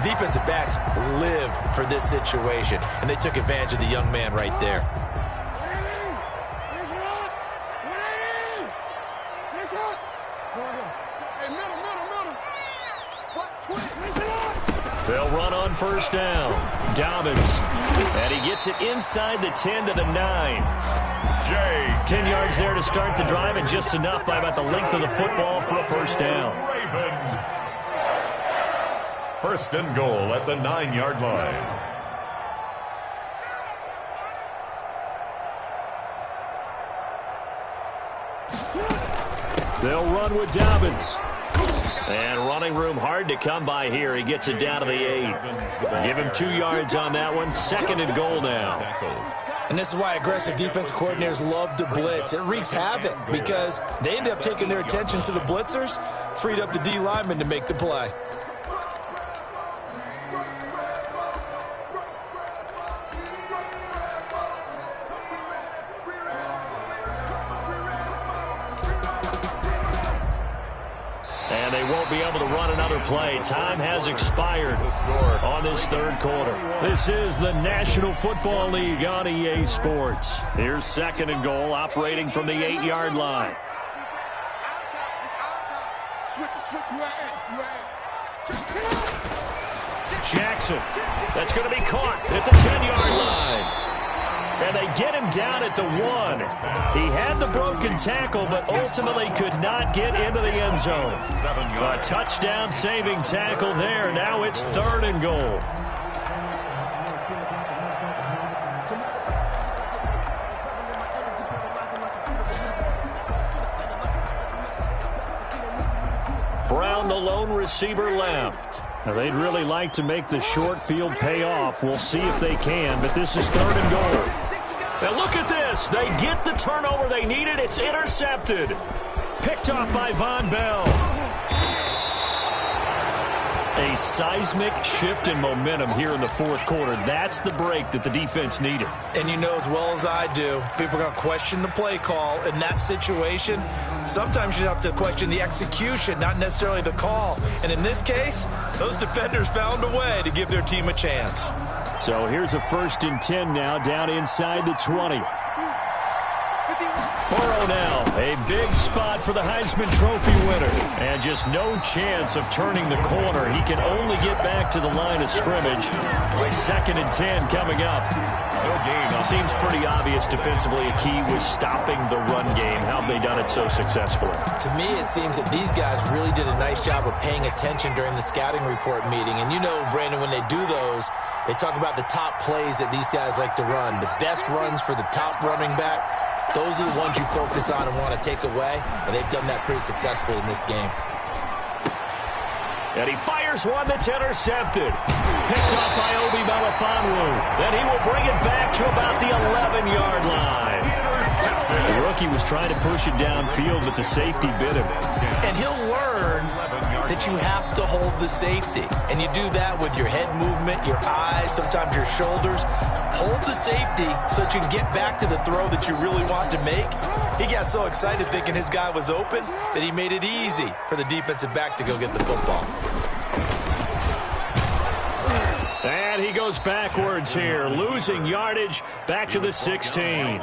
Defensive backs live for this situation, and they took advantage of the young man right there. They'll run on 1st down. Dobbins. And he gets it inside the 10 to the 9. 10 yards there to start the drive, and just enough by about the length of the football for a 1st down. 1st and goal at the 9-yard line. They'll run with Dobbins. And running room hard to come by here. He gets it down to the 8. Give him 2 yards on that one. 2nd and goal now. And this is why aggressive defensive coordinators love to blitz. It wreaks havoc because they end up taking their attention to the blitzers, freed up the D lineman to make the play. And they won't be able to run another play. Time has expired on this 3rd quarter. This is the National Football League on EA Sports. Here's 2nd and goal, operating from the 8-yard line. Jackson. That's going to be caught at the 10-yard line. And they get him down at the 1. He had the broken tackle, but ultimately could not get into the end zone. A touchdown-saving tackle there. Now it's 3rd and goal. Brown, the lone receiver, left. Now, they'd really like to make the short field pay off. We'll see if they can, but this is 3rd and goal. Now look at this. They get the turnover they needed. It's intercepted. Picked off by Von Bell. A seismic shift in momentum here in the 4th quarter. That's the break that the defense needed. And you know as well as I do, people are going to question the play call in that situation. Sometimes you have to question the execution, not necessarily the call. And in this case, those defenders found a way to give their team a chance. So here's a 1st and 10 now, down inside the 20. Burrow now, a big spot for the Heisman Trophy winner. And just no chance of turning the corner. He can only get back to the line of scrimmage. 2nd and 10 coming up. Seems pretty obvious defensively. A key was stopping the run game. How have they done it so successfully? To me, it seems that these guys really did a nice job of paying attention during the scouting report meeting. And you know, Brandon, when they do those, they talk about the top plays that these guys like to run. The best runs for the top running back. Those are the ones you focus on and want to take away. And they've done that pretty successfully in this game. And he fires one that's intercepted. Picked off by Obi Melifonwu. Then he will bring it back to about the 11-yard line. The rookie was trying to push it downfield, but the safety bit him. And he'll learn that you have to hold the safety. And you do that with your head movement, your eyes, sometimes your shoulders. hold the safety so that you can get back to the throw that you really want to make. He got so excited thinking his guy was open that he made it easy for the defensive back to go get the football. And he goes backwards here, losing yardage back to the 16.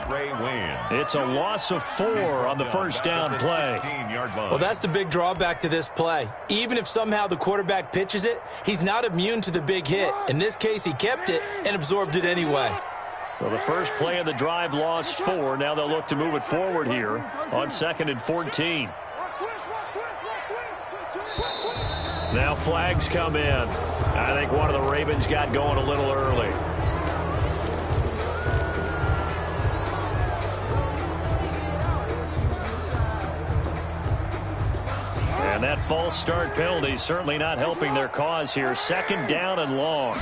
It's a loss of 4 on the first down play. Well, that's the big drawback to this play. Even if somehow the quarterback pitches it, he's not immune to the big hit. In this case, he kept it and absorbed it anyway. So the first play of the drive lost 4. Now they'll look to move it forward here on 2nd and 14. Now flags come in. I think one of the Ravens got going a little early. And that false start penalty certainly not helping their cause here. 2nd down and long.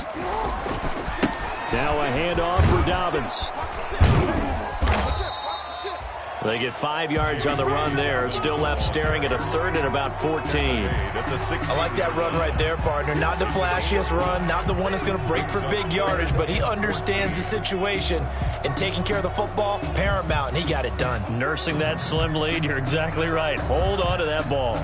Now a handoff for Dobbins. They get 5 yards on the run there. Still left staring at a 3rd and about 14. I like that run right there, partner. Not the flashiest run, not the one that's going to break for big yardage, but he understands the situation, and taking care of the football, paramount, and he got it done. Nursing that slim lead, you're exactly right. Hold on to that ball.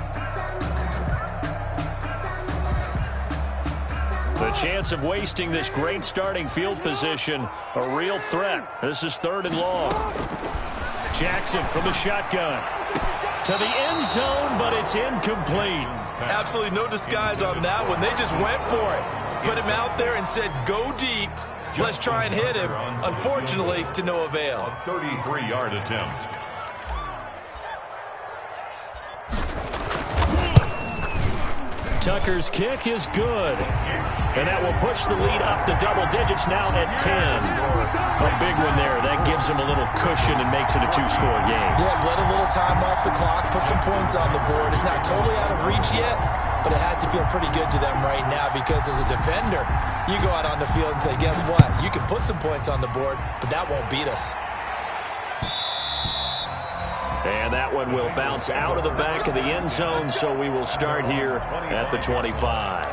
The chance of wasting this great starting field position, a real threat. This is 3rd and long. Jackson from the shotgun to the end zone, but it's incomplete. Absolutely no disguise on that one. They just went for it. Put him out there and said, go deep. Let's try and hit him. Unfortunately, to no avail. A 33-yard attempt. Tucker's kick is good. And that will push the lead up to double digits now at 10. A big one there. That gives them a little cushion and makes it a 2-score game. Yeah, bled a little time off the clock, put some points on the board. It's not totally out of reach yet, but it has to feel pretty good to them right now because as a defender, you go out on the field and say, guess what? You can put some points on the board, but that won't beat us. And that one will bounce out of the back of the end zone, so we will start here at the 25.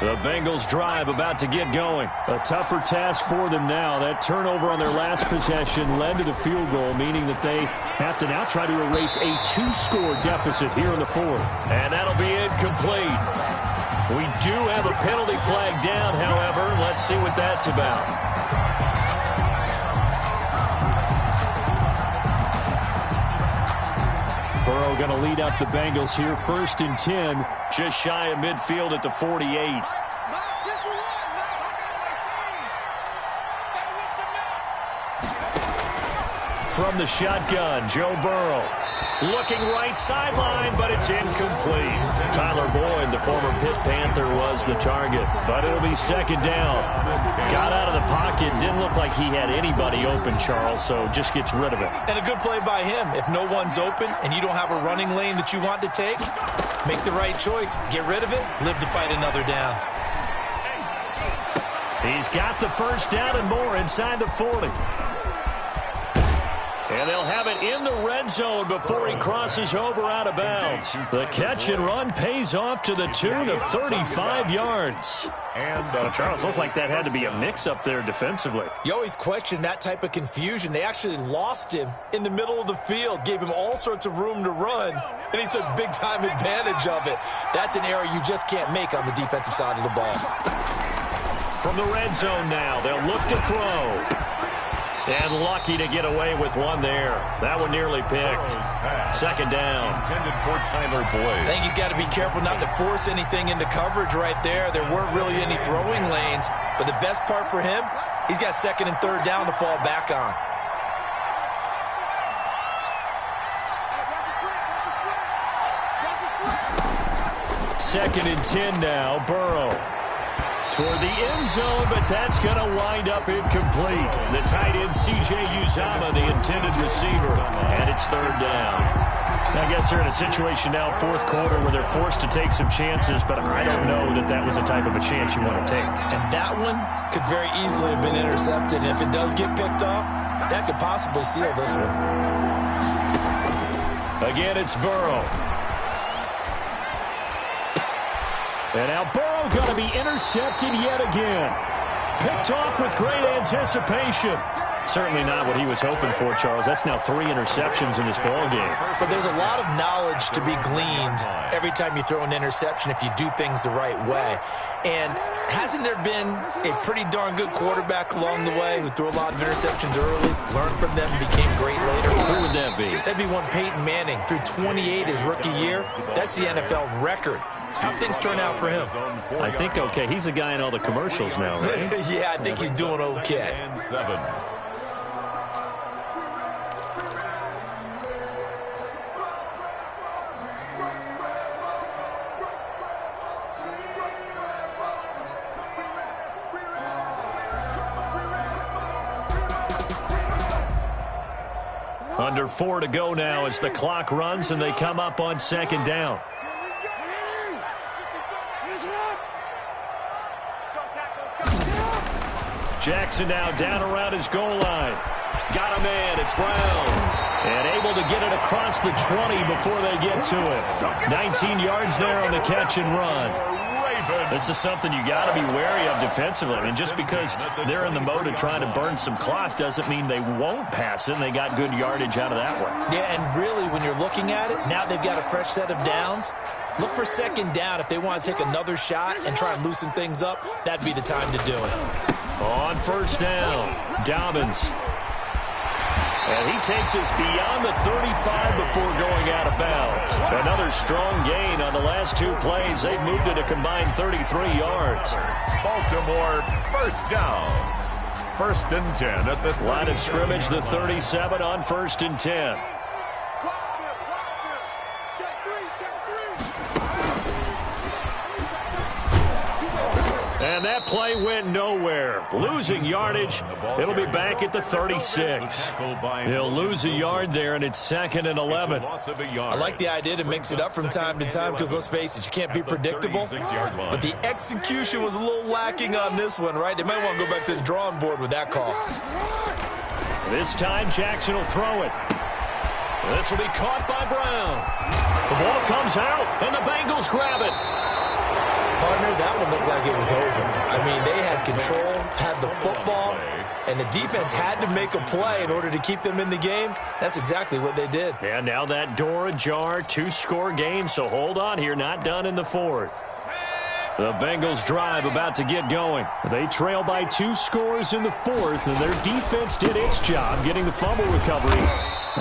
The Bengals drive about to get going. A tougher task for them now. That turnover on their last possession led to the field goal, meaning that they have to now try to erase a 2-score deficit here in the 4th. And that'll be incomplete. We do have a penalty flag down, however. Let's see what that's about. Burrow going to lead up the Bengals here. 1st and 10, just shy of midfield at the 48. From the shotgun, Joe Burrow. Looking right sideline, but it's incomplete. Tyler Boyd, the former Pitt Panther, was the target, but it'll be 2nd down. Got out of the pocket, didn't look like he had anybody open, Charles, so just gets rid of it. And a good play by him. If no one's open and you don't have a running lane that you want to take, make the right choice. Get rid of it, live to fight another down. He's got the 1st down and more inside the 40. And they'll have it in the red zone before he crosses over out of bounds. The catch and run pays off to the tune of 35 yards. And Charles, looked like that had to be a mix-up there defensively. You always question that type of confusion. They actually lost him in the middle of the field, gave him all sorts of room to run, and he took big-time advantage of it. That's an error you just can't make on the defensive side of the ball. From the red zone now, they'll look to throw. And lucky to get away with one there. That one nearly picked. 2nd down. Intended for Tyler Boyd. I think he's got to be careful not to force anything into coverage right there. There weren't really any throwing lanes. But the best part for him, he's got 2nd and 3rd down to fall back on. Second and 10 now, Burrow. Toward the end zone, but that's going to wind up incomplete. The tight end, C.J. Uzomah, the intended receiver, and it's 3rd down. I guess they're in a situation now, 4th quarter, where they're forced to take some chances, but I don't know that that was the type of a chance you want to take. And that one could very easily have been intercepted. And if it does get picked off, that could possibly seal this one. Again, it's Burrow. And now Burrow going to be intercepted yet again. Picked off with great anticipation. Certainly not what he was hoping for, Charles. That's now 3 interceptions in this ball game. But there's a lot of knowledge to be gleaned every time you throw an interception if you do things the right way. And hasn't there been a pretty darn good quarterback along the way who threw a lot of interceptions early, learned from them, and became great later? Who would that be? That'd be one Peyton Manning. Threw 28 his rookie year. That's the NFL record. How things turn out for him? I think okay. He's a guy in all the commercials now, right? Yeah, I think he's doing okay. And 7. Under 4 to go now as the clock runs and they come up on 2nd down. Jackson now down around his goal line. Got a man. It's Brown. And able to get it across the 20 before they get to it. 19 yards there on the catch and run. This is something you got to be wary of defensively. I mean, just because they're in the mode of trying to burn some clock doesn't mean they won't pass it, and they got good yardage out of that one. Yeah, and really, when you're looking at it, now they've got a fresh set of downs. Look for 2nd down. If they want to take another shot and try and loosen things up, that'd be the time to do it. On 1st down, Dobbins. And he takes us beyond the 35 before going out of bounds. Another strong gain on the last 2 plays. They've moved it a combined 33 yards. Baltimore, 1st down. 1st and 10 at the 37. Line of scrimmage, the 37 on 1st and 10. And that play went nowhere. Losing yardage. It'll be back at the 36. He'll lose a yard there, and it's 2nd and 11. I like the idea to mix it up from time to time because, let's face it, you can't be predictable. But the execution was a little lacking on this one, right? They might want to go back to the drawing board with that call. This time, Jackson will throw it. This will be caught by Brown. The ball comes out, and the Bengals grab it. Partner, that one looked like it was over. I mean, they had control, had the football, and the defense had to make a play in order to keep them in the game. That's exactly what they did. And now that door ajar, 2-score game, so hold on here, not done in the 4th. The Bengals drive about to get going. They trail by 2 scores in the 4th, and their defense did its job getting the fumble recovery.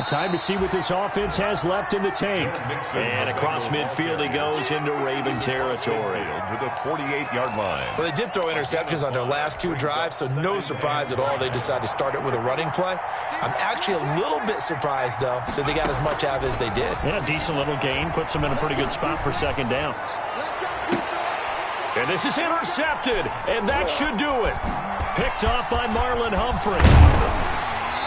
Time to see what this offense has left in the tank. And across midfield he goes into Raven territory. To the 48-yard line. Well, they did throw interceptions on their last 2 drives, so no surprise at all they decided to start it with a running play. I'm actually a little bit surprised, though, that they got as much out of it as they did. Yeah, decent little gain. Puts them in a pretty good spot for 2nd down. And this is intercepted, and that should do it. Picked off by Marlon Humphrey.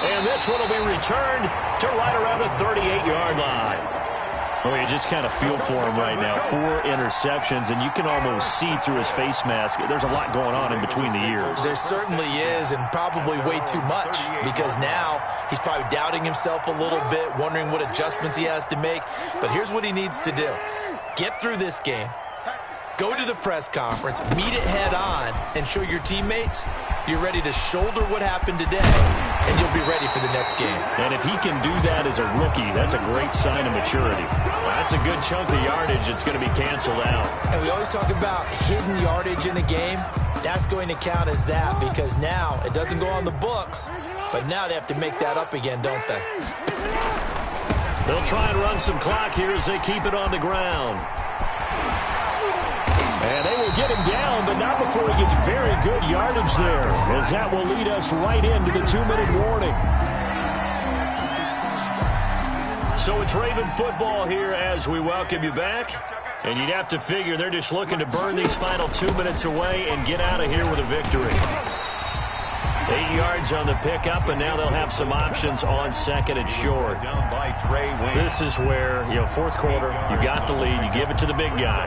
And this one will be returned to right around the 38-yard line. Oh, you just kind of feel for him right now. 4 interceptions, and you can almost see through his face mask. There's a lot going on in between the ears. There certainly is, and probably way too much, because now he's probably doubting himself a little bit, wondering what adjustments he has to make. But here's what he needs to do. Get through this game. Go to the press conference, meet it head on, and show your teammates you're ready to shoulder what happened today, and you'll be ready for the next game. And if he can do that as a rookie, that's a great sign of maturity. That's a good chunk of yardage that's going to be canceled out. And we always talk about hidden yardage in a game. That's going to count as that because now it doesn't go on the books, but now they have to make that up again, don't they? They'll try and run some clock here as they keep it on the ground. And they will get him down, but not before he gets very good yardage there, as that will lead us right into the 2-minute warning. So it's Raven football here as we welcome you back. And you'd have to figure they're just looking to burn these final 2 minutes away and get out of here with a victory. 8 yards on the pickup, and now they'll have some options on 2nd and short. Down by Trey Wayne. This is where, 4th quarter, you got the lead, you give it to the big guy.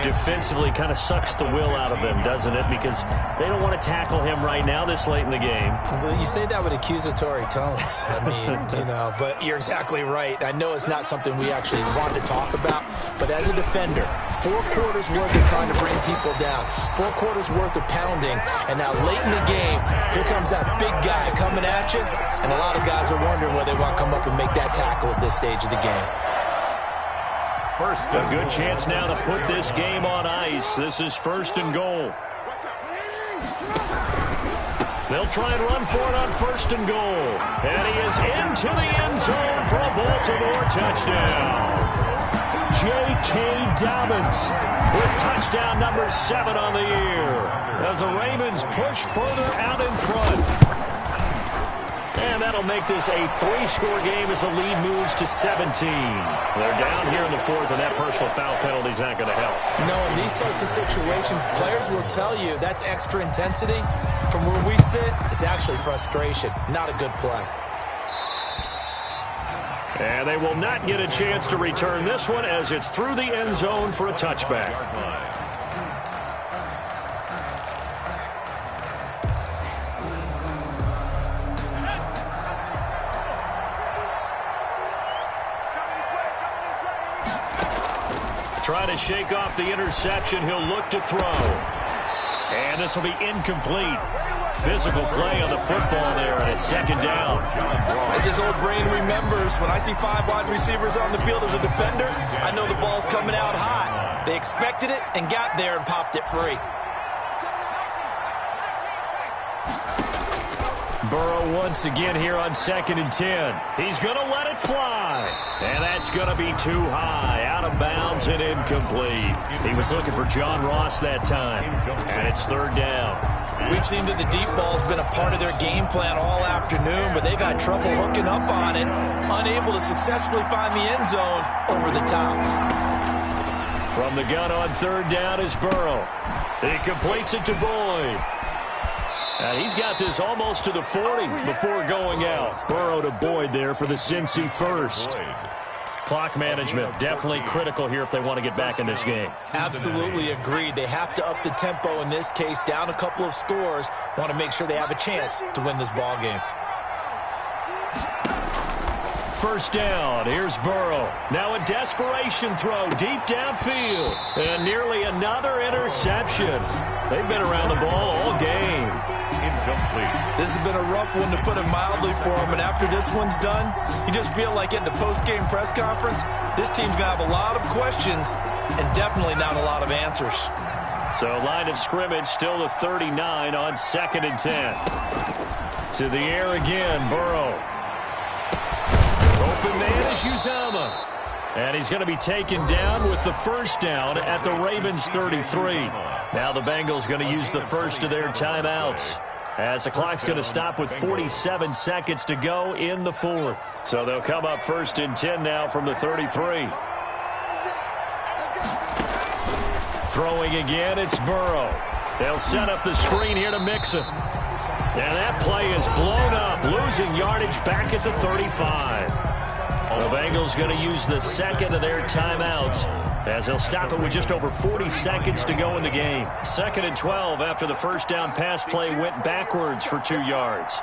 Defensively kind of sucks the will out of them, doesn't it? Because they don't want to tackle him right now this late in the game. Well, you say that with accusatory tones. I mean, but you're exactly right. I know it's not something we actually want to talk about, but as a defender, 4 quarters worth of trying to bring people down, 4 quarters worth of pounding, and now late in the game, here comes that big guy coming at you, and a lot of guys are wondering whether they want to come up and make that tackle at this stage of the game. First, a good chance now to put this game on ice. This is 1st and goal. They'll try and run for it on 1st and goal. And he is into the end zone for a Baltimore touchdown. J.K. Dobbins with touchdown number 7 on the year as the Ravens push further out in front. And that'll make this a 3-score game as the lead moves to 17. They're down here in the 4th, and that personal foul penalty is not going to help. No, in these types of situations, players will tell you that's extra intensity. From where we sit, it's actually frustration, not a good play. And they will not get a chance to return this one as it's through the end zone for a touchback. Trying to shake off the interception. He'll look to throw. And this will be incomplete. Physical play on the football there, and it's 2nd down. As his old brain remembers, when I see 5 wide receivers on the field as a defender, I know the ball's coming out hot. They expected it and got there and popped it free. Burrow once again here on 2nd and 10. He's going to let it fly. And that's going to be too high. Out of bounds and incomplete. He was looking for John Ross that time. And it's 3rd down. We've seen that the deep ball's been a part of their game plan all afternoon, but they've had trouble hooking up on it. Unable to successfully find the end zone over the top. From the gun on 3rd down is Burrow. He completes it to Boyd. And he's got this almost to the 40 before going out. Burrow to Boyd there for the Cincy first. Clock management definitely critical here if they want to get back in this game. Absolutely agreed. They have to up the tempo in this case, down a couple of scores. Want to make sure they have a chance to win this ball game. 1st down. Here's Burrow. Now a desperation throw deep downfield. And nearly another interception. They've been around the ball all game. Incomplete. This has been a rough one, to put it mildly, for him. And after this one's done, you just feel like at the post-game press conference, this team's going to have a lot of questions and definitely not a lot of answers. So line of scrimmage still the 39 on 2nd and 10. To the air again, Burrow. Open man is Uzomah. And he's going to be taken down with the 1st down at the Ravens 33. Now the Bengals going to use the first of their timeouts, as the clock's going to stop with 47 seconds to go in the 4th. So they'll come up 1st and 10 now from the 33. Throwing again, it's Burrow. They'll set up the screen here to Mixon. And that play is blown up, losing yardage back at the 35. The Bengals going to use the 2nd of their timeouts, as they'll stop it with just over 40 seconds to go in the game. 2nd and 12 after the 1st down pass play went backwards for 2 yards.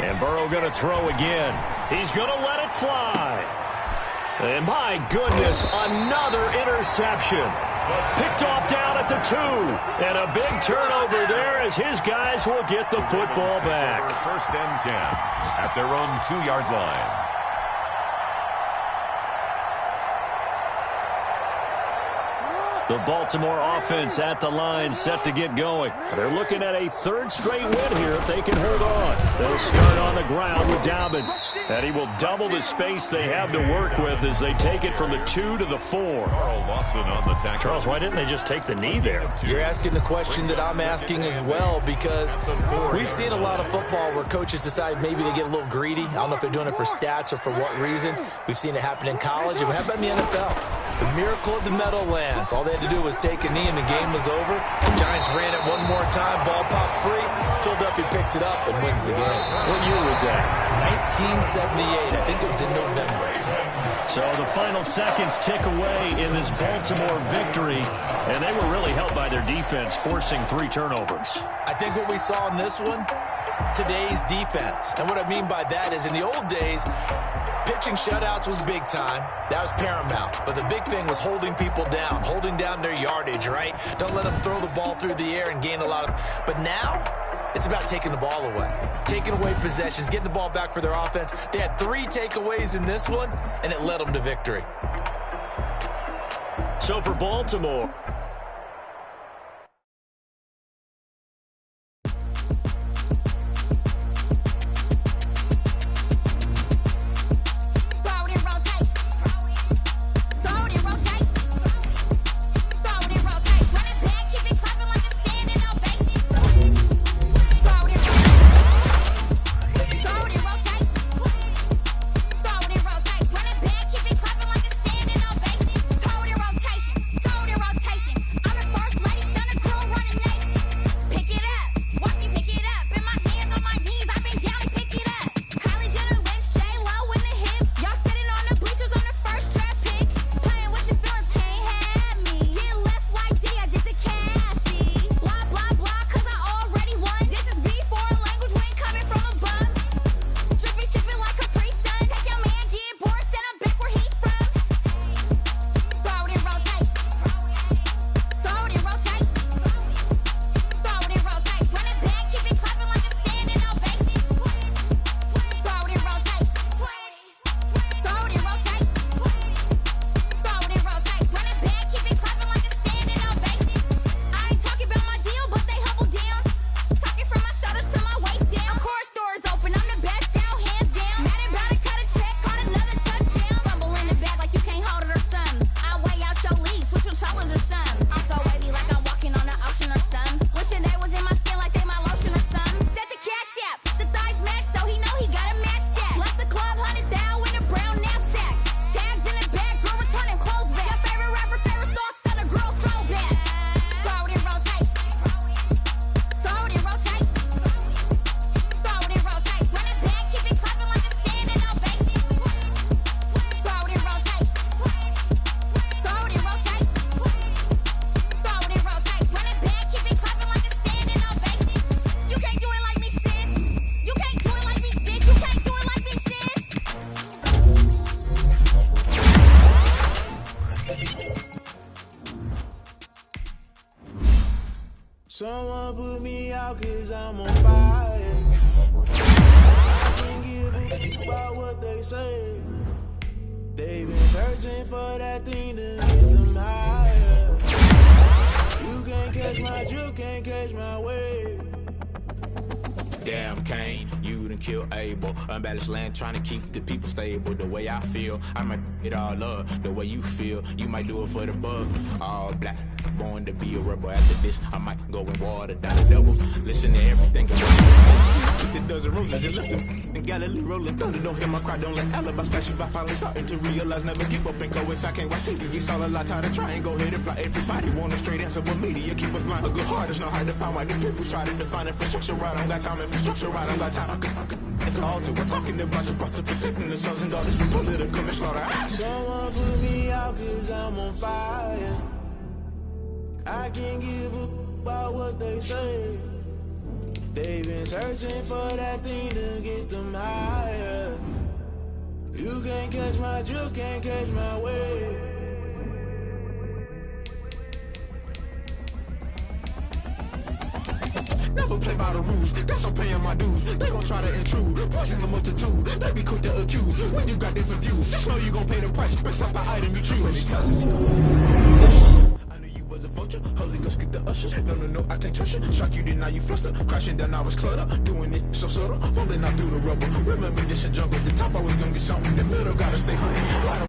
And Burrow going to throw again. He's going to let it fly. And my goodness, another interception. Picked off down at the 2. And a big turnover there as his guys will get the football back. 1st and 10 at their own 2-yard line. The Baltimore offense at the line, set to get going. They're looking at a 3rd straight win here if they can hold on. They'll start on the ground with Dobbins. And he will double the space they have to work with as they take it from the 2 to the 4. Charles, why didn't they just take the knee there? You're asking the question that I'm asking as well, because we've seen a lot of football where coaches decide maybe they get a little greedy. I don't know if they're doing it for stats or for what reason. We've seen it happen in college, and how about in the NFL? The miracle of the Meadowlands. All they had to do was take a knee and the game was over. The Giants ran it one more time. Ball popped free. Philadelphia picks it up and wins the game. What year was that? 1978. I think it was in November. So the final seconds tick away in this Baltimore victory. And they were really helped by their defense, forcing 3 turnovers. I think what we saw in this one, today's defense. And what I mean by that is in the old days, Pitching shutouts was big time. That was paramount. But the big thing was holding people down, holding down their yardage, right? Don't let them throw the ball through the air and gain a lot of... But now, it's about taking the ball away. Taking away possessions, getting the ball back for their offense. They had 3 takeaways in this one, and it led them to victory. So for Baltimore... Someone put me out 'cause I'm on fire. I can't give a f about what they say. They've been searching for that thing to get them higher. You can't catch my drift, can't catch my wave. Damn, Kane, you done killed Abel. Unbalanced land, trying to keep the people stable. The way I feel, I might it all up. The way you feel, you might do it for the bug. All black, born to be a rebel. After this, I might go and water down the double. Listen to everything. With the dozen roses and left them in Galilee rolling thunder. Don't hear my cry, don't let alibi splash. If I finally starting to realize, never give up and coincide. I can't watch TV, it's all a lot. Tired of trying, go ahead and fly. Everybody want a straight answer, but media keep us blind. A good heart is not hard to find. Why the people try to define infrastructure right? I don't got time, infrastructure right, I don't got time. It's all to we're talking about your brother protecting the sons and daughters from political and slaughter. Someone put me out 'cause I'm on fire. I can't give a about what they say. They've been searching for that thing to get them higher. You can't catch my drift, can't catch my wave. Never play by the rules, guess I'm paying my dues. They gon' try to intrude, poison the multitude. They be quick to accuse when you got different views. Just know you gon' pay the price based off the item you choose. I knew you was a vulture, Holy Ghost get the ushers. No, I can't trust you. Shock you, then now you fluster. Crashing down, I was cluttered. Doing this so subtle, falling out through the rubble. Remember this in jungle, the top I was gonna get something. The middle gotta stay hunting.